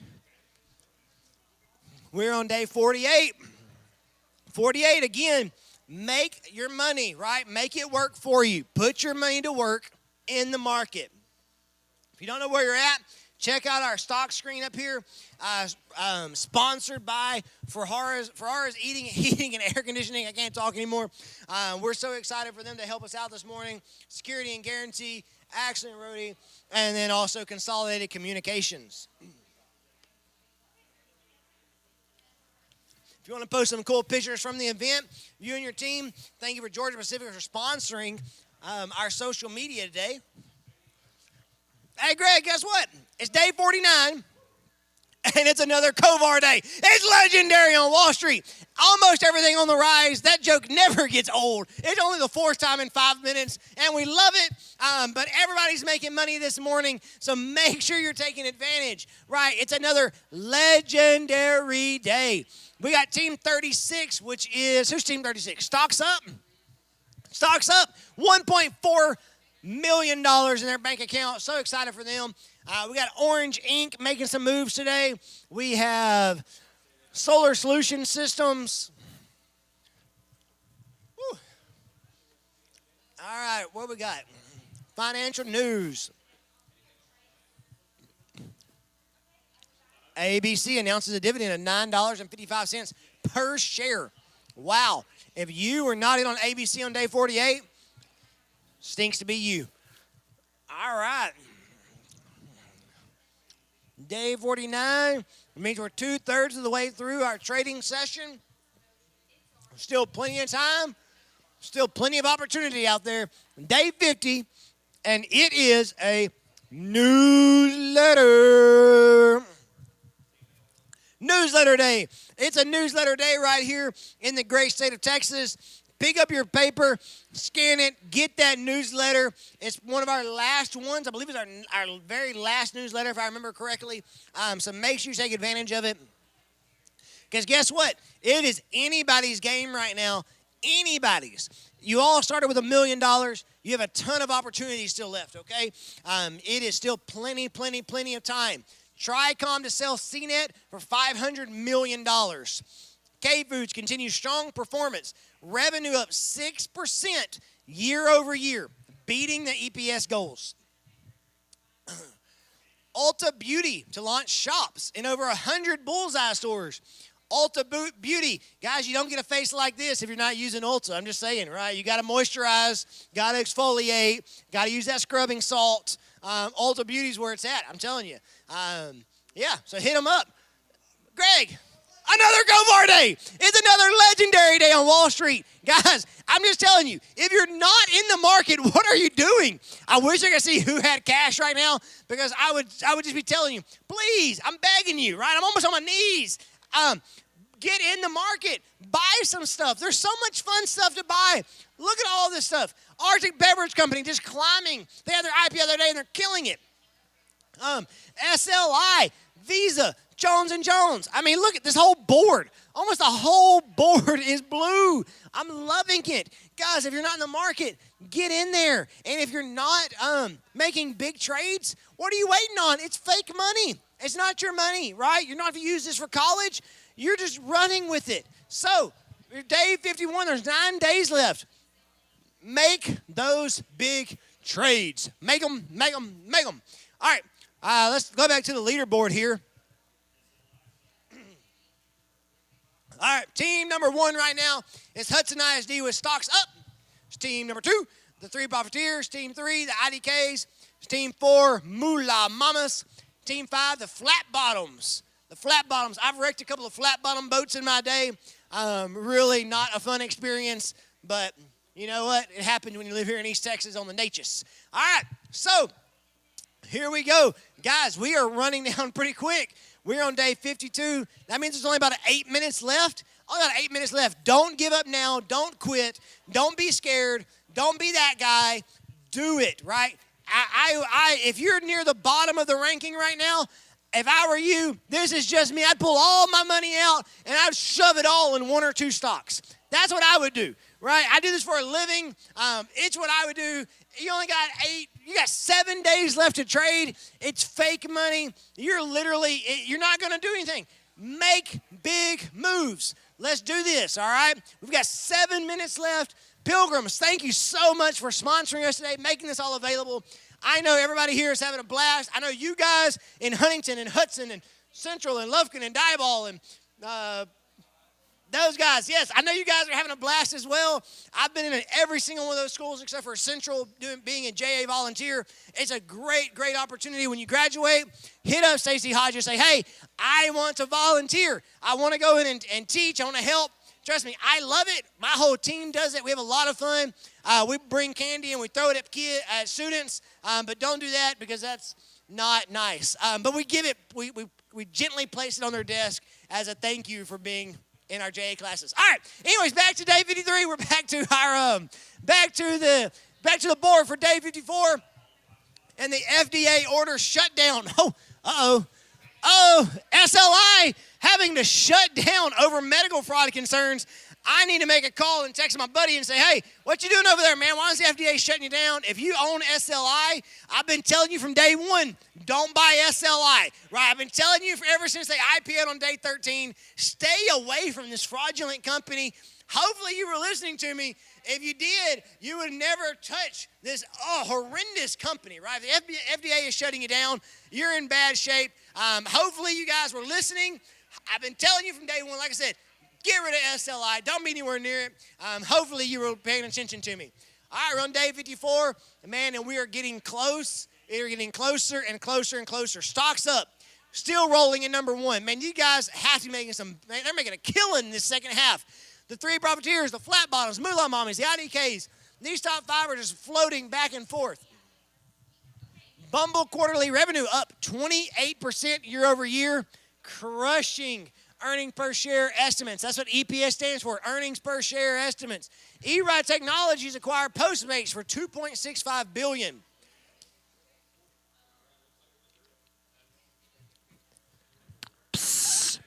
We're on day 48. 48, again, make your money, right? Make it work for you. Put your money to work in the market. If you don't know where you're at, check out our stock screen up here. Sponsored by Ferrara's Heating and Air Conditioning. I can't talk anymore. We're so excited for them to help us out this morning. Security and Guarantee, Accident Roadie, and then also Consolidated Communications. If you want to post some cool pictures from the event, you and your team, thank you for Georgia Pacific for sponsoring our social media today. Hey, Greg, guess what? It's day 49, and it's another Kovar day. It's legendary on Wall Street. Almost everything on the rise. That joke never gets old. It's only the 4th time in 5 minutes, and we love it. But everybody's making money this morning, so make sure you're taking advantage. Right, it's another legendary day. We got Team 36, which is, who's Team 36? Stocks Up. Stocks Up, 1.4 million in their bank account. So excited for them. We got Orange Inc. making some moves today. We have Solar Solution Systems. Whew. All right, what we got? Financial news. ABC announces a dividend of $9.55 per share. Wow. If you were not in on ABC on day 48, stinks to be you. All right. Day 49 means we're 2/3 of the way through our trading session. Still plenty of time. Still plenty of opportunity out there. Day 50, and it is a newsletter. Newsletter day. It's a newsletter day right here in the great state of Texas. Pick up your paper, scan it, get that newsletter. It's one of our last ones. I believe it's our very last newsletter, if I remember correctly. So make sure you take advantage of it. Because guess what? It is anybody's game right now. Anybody's. You all started with $1 million. You have a ton of opportunities still left, okay? It is still plenty of time. Tricom to sell CNET for $500 million. K-Foods continues strong performance. Revenue up 6% year over year, beating the EPS goals. Ulta Beauty to launch shops in over 100 Bullseye stores. Ulta Beauty. Guys, you don't get a face like this if you're not using Ulta. I'm just saying, right? You got to moisturize, got to exfoliate, got to use that scrubbing salt. Ulta Beauty's where it's at, I'm telling you. Yeah, so hit them up. Greg, another Govar day. It's another legendary day on Wall Street. Guys, I'm just telling you, if you're not in the market, what are you doing? I wish I could see who had cash right now, because I would just be telling you, please, I'm begging you, right? I'm almost on my knees. Get in the market. Buy some stuff. There's so much fun stuff to buy. Look at all this stuff. Arctic Beverage Company just climbing. They had their IPO the other day, and they're killing it. SLI, Visa, Jones & Jones. I mean, look at this whole board. Almost the whole board is blue. I'm loving it. Guys, if you're not in the market, get in there. And if you're not making big trades, what are you waiting on? It's fake money. It's not your money, right? You're not going to use this for college. You're just running with it. So, day 51, there's 9 days left. Make those big trades. Make them. All right, let's go back to the leaderboard here. All right, team number 1 right now is Hudson ISD with stocks up. It's team number 2, the 3 Profiteers. Team 3, the IDKs. It's team 4, Moolah Mamas. Team 5, the Flat Bottoms. The Flat Bottoms. I've wrecked a couple of flat bottom boats in my day. Really not a fun experience, but you know what? It happens when you live here in East Texas on the Natchez. All right, so here we go. Guys, we are running down pretty quick. We're on day 52. That means there's only about 8 minutes left. Only about 8 minutes left. Don't give up now. Don't quit. Don't be scared. Don't be that guy. Do it, right? If you're near the bottom of the ranking right now, if I were you, this is just me. I'd pull all my money out and I'd shove it all in 1 or 2 stocks. That's what I would do, right? I do this for a living. It's what I would do. You only got 7 days left to trade. It's fake money. You're not going to do anything. Make big moves. Let's do this, all right? We've got 7 minutes left. Pilgrims, thank you so much for sponsoring us today, making this all available. I know everybody here is having a blast. I know you guys in Huntington and Hudson and Central and Lufkin and Diboll and those guys. Yes, I know you guys are having a blast as well. I've been in every single one of those schools except for Central, being a JA volunteer. It's a great opportunity when you graduate. Hit up Stacey Hodges. Say, hey, I want to volunteer. I want to go in and teach. I want to help. Trust me, I love it. My whole team does it. We have a lot of fun. We bring candy and we throw it at students, but don't do that because that's not nice. But we give it, we gently place it on their desk as a thank you for being in our JA classes. All right. Anyways, back to day 53. We're back to our back to the board for day 54, and the FDA order shut down. SLI having to shut down over medical fraud concerns. I need to make a call and text my buddy and say, hey, what you doing over there, man? Why is the FDA shutting you down? If you own SLI, I've been telling you from day one, don't buy SLI, right? I've been telling you ever since they IPO'd on day 13, stay away from this fraudulent company. Hopefully you were listening to me. If you did, you would never touch this horrendous company, right? If the FDA is shutting you down, you're in bad shape. Hopefully you guys were listening. I've been telling you from day one, like I said, get rid of SLI. Don't be anywhere near it. Hopefully you were paying attention to me. All right, we're on day 54, man, and we are getting close. We're getting closer and closer and closer. Stocks up. Still rolling in number one. Man, you guys have to be making man, they're making a killing this second half. The three profiteers, the flat bottoms, moolah mommies, the IDKs, these top five are just floating back and forth. Bumble quarterly revenue up 28% year over year, crushing earnings per share estimates. That's what EPS stands for, earnings per share estimates. eRide Technologies acquired Postmates for $2.65 billion. Psst,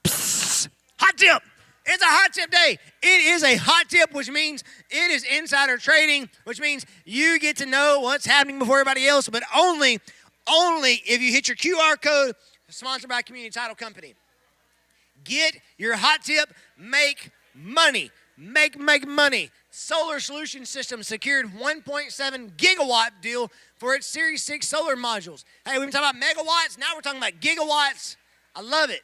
psst. Hot tip. It's a hot tip day. It is a hot tip, which means it is insider trading, which means you get to know what's happening before everybody else, but only if you hit your QR code, sponsored by Community Title Company. Get your hot tip, make money. Make money. Solar Solution Systems secured 1.7 gigawatt deal for its Series 6 solar modules. Hey, we've been talking about megawatts. Now we're talking about gigawatts. I love it.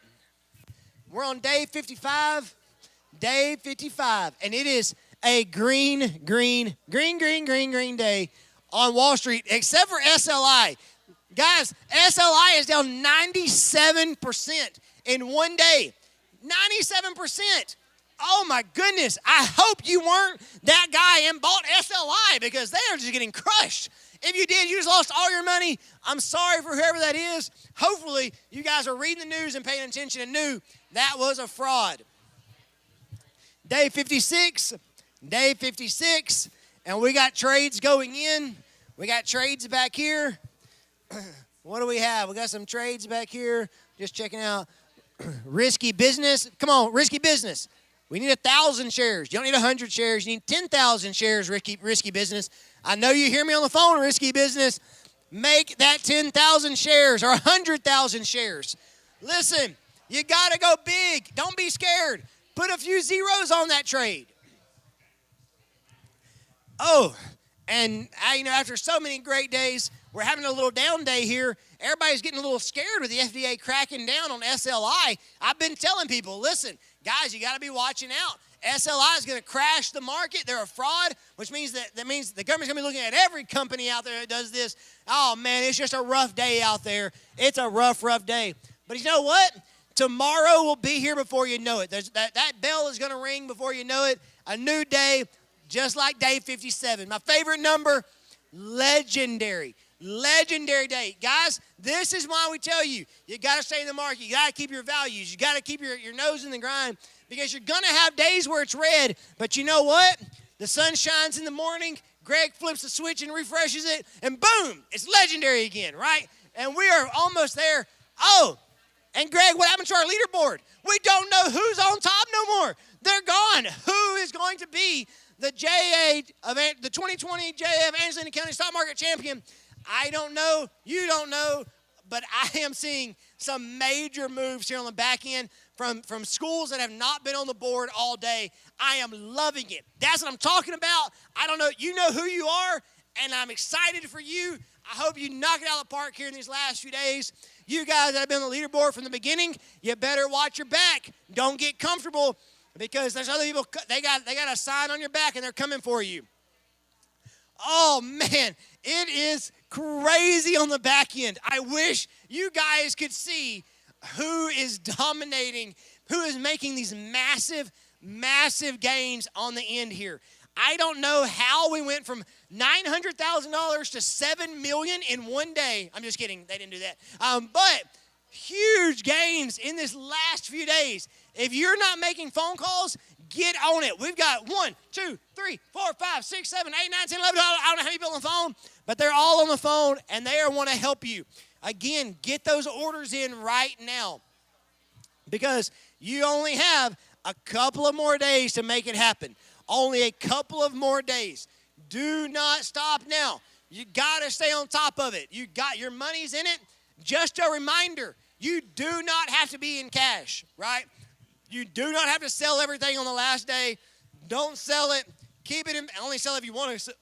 We're on day 55. Day 55, and it is a green day on Wall Street, except for SLI. Guys, SLI is down 97% in one day. 97%. Oh my goodness. I hope you weren't that guy and bought SLI because they are just getting crushed. If you did, you just lost all your money. I'm sorry for whoever that is. Hopefully, you guys are reading the news and paying attention and knew that was a fraud. Day 56, and we got trades going in. We got trades back here. What do we have? We got some trades back here. Just checking out. Risky business. Come on, risky business. We need 1,000 shares. You don't need 100 shares. You need 10,000 shares, risky business. I know you hear me on the phone, risky business. Make that 10,000 shares or 100,000 shares. Listen, you got to go big. Don't be scared. Put a few zeros on that trade. Oh, and after so many great days, we're having a little down day here. Everybody's getting a little scared with the FDA cracking down on SLI. I've been telling people, listen, guys, you got to be watching out. SLI is going to crash the market. They're a fraud, which means that means the government's going to be looking at every company out there that does this. Oh, man, it's just a rough day out there. It's a rough day. But you know what? Tomorrow will be here before you know it. That bell is going to ring before you know it. A new day, just like day 57. My favorite number, legendary. Legendary day. Guys, this is why we tell you, you got to stay in the market. You got to keep your values. You got to keep your nose in the grind because you're going to have days where it's red. But you know what? The sun shines in the morning. Greg flips the switch and refreshes it. And boom, it's legendary again, right? And we are almost there. Oh, and Greg, what happened to our leaderboard? We don't know who's on top no more. They're gone. Who is going to be the 2020 JA of Angelina County Stock Market Champion? I don't know. You don't know. But I am seeing some major moves here on the back end from schools that have not been on the board all day. I am loving it. That's what I'm talking about. I don't know. You know who you are, and I'm excited for you. I hope you knock it out of the park here in these last few days. You guys that have been on the leaderboard from the beginning, you better watch your back. Don't get comfortable because there's other people, they got a sign on your back and they're coming for you. Oh, man, it is crazy on the back end. I wish you guys could see who is dominating, who is making these massive, massive gains on the end here. I don't know how we went from $900,000 to $7 million in one day. I'm just kidding. They didn't do that. But huge gains in this last few days. If you're not making phone calls, get on it. We've got 1, 2, 3, 4, 5, 6, 7, 8, 9, 10, 11. I don't know how many people on the phone, but they're all on the phone, and they want to help you. Again, get those orders in right now because you only have a couple of more days to make it happen. Only a couple of more days. Do not stop now. You got to stay on top of it. You got your money's in it. Just a reminder, you do not have to be in cash, right? You do not have to sell everything on the last day. Don't sell it. Keep it in, only sell if you want to.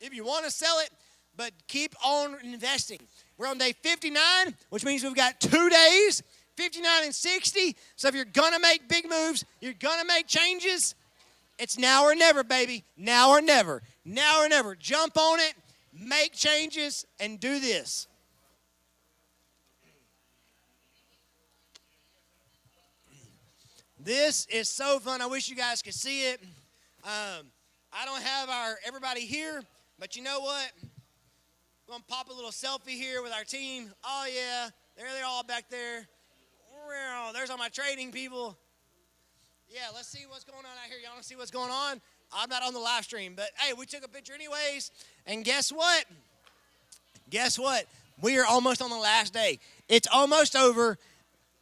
If you want to sell it, but keep on investing. We're on day 59, which means we've got 2 days, 59 and 60. So if you're going to make big moves, you're going to make changes, it's now or never, baby. Now or never. Now or never. Jump on it, make changes, and do this. This is so fun. I wish you guys could see it. I don't have everybody here, but you know what? I'm going to pop a little selfie here with our team. Oh, yeah. They're all back there. There's all my trading people. Yeah, let's see what's going on out here. Y'all want to see what's going on? I'm not on the live stream, but, hey, we took a picture anyways. And guess what? Guess what? We are almost on the last day. It's almost over.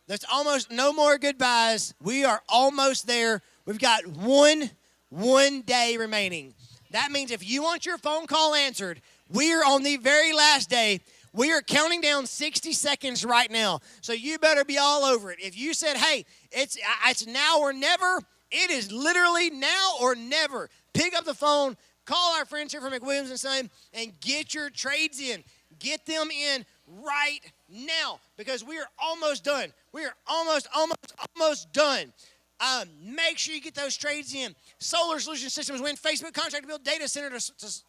There's almost no more goodbyes. We are almost there. We've got one day remaining. That means if you want your phone call answered, we are on the very last day. We are counting down 60 seconds right now. So you better be all over it. If you said, hey, it's now or never, it is literally now or never. Pick up the phone, call our friends here from McWilliams & Son, and get your trades in. Get them in right now because we are almost done. We are almost done. Make sure you get those trades in. Solar Solution Systems win Facebook contract to build data center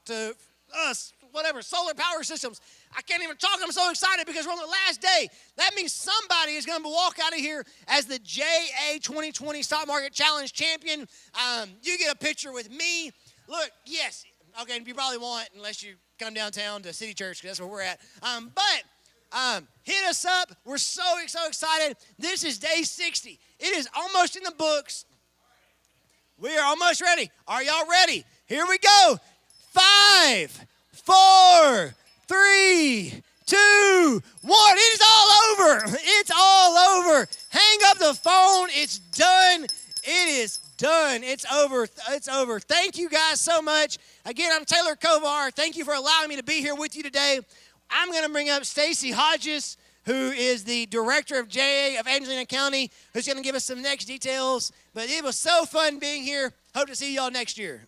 to us, whatever, solar power systems. I can't even talk. I'm so excited because we're on the last day. That means somebody is going to walk out of here as the JA 2020 Stock Market Challenge champion. You get a picture with me. Look, yes. Okay, you probably won't unless you come downtown to City Church because that's where we're at. But hit us up. We're so excited. This is day 60. It is almost in the books. We are almost ready. Are y'all ready? Here we go. 5, 4, 3, 2, 1. It is all over. It's all over. Hang up the phone. It's done. It is done. It's over. It's over. Thank you guys so much. Again, I'm Taylor Kovar. Thank you for allowing me to be here with you today. I'm going to bring up Stacy Hodges, who is the director of JA of Angelina County, who's going to give us some next details. But it was so fun being here. Hope to see y'all next year.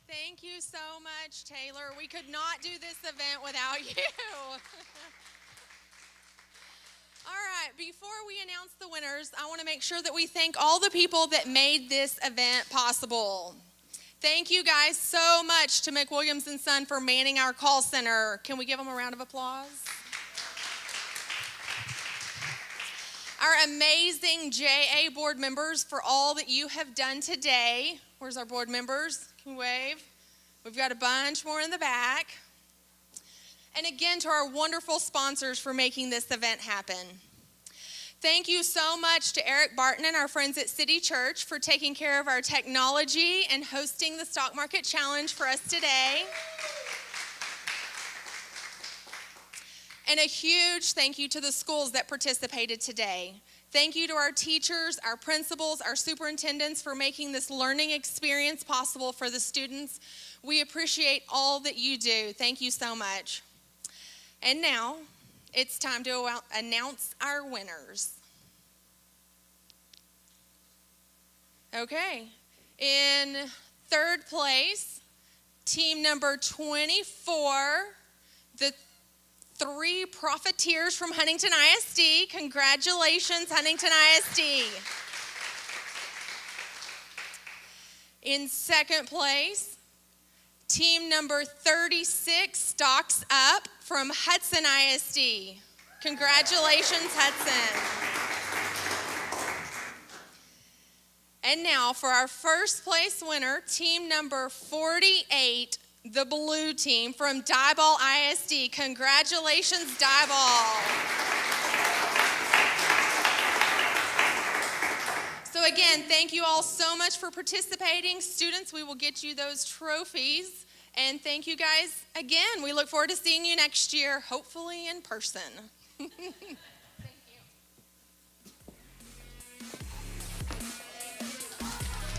Thank you so much, Taylor. We could not do this event without you. All right, before we announce the winners, I want to make sure that we thank all the people that made this event possible. Thank you guys so much to McWilliams & Son for manning our call center. Can we give them a round of applause? Our amazing JA board members for all that you have done today. Where's our board members? Can we wave? We've got a bunch more in the back. And again, to our wonderful sponsors for making this event happen. Thank you so much to Eric Barton and our friends at City Church for taking care of our technology and hosting the Stock Market Challenge for us today. And a huge thank you to the schools that participated today. Thank you to our teachers, our principals, our superintendents for making this learning experience possible for the students. We appreciate all that you do. Thank you so much. And now, it's time to announce our winners. Okay, in third place, team number 24, the 3 Profiteers from Huntington ISD. Congratulations, Huntington ISD. In second place, team number 36, Stocks Up from Hudson ISD. Congratulations, Hudson. And now for our first place winner, team number 48, the blue team from Diboll ISD. Congratulations, Diboll. So again, thank you all so much for participating. Students, we will get you those trophies. And thank you guys again. We look forward to seeing you next year, hopefully in person.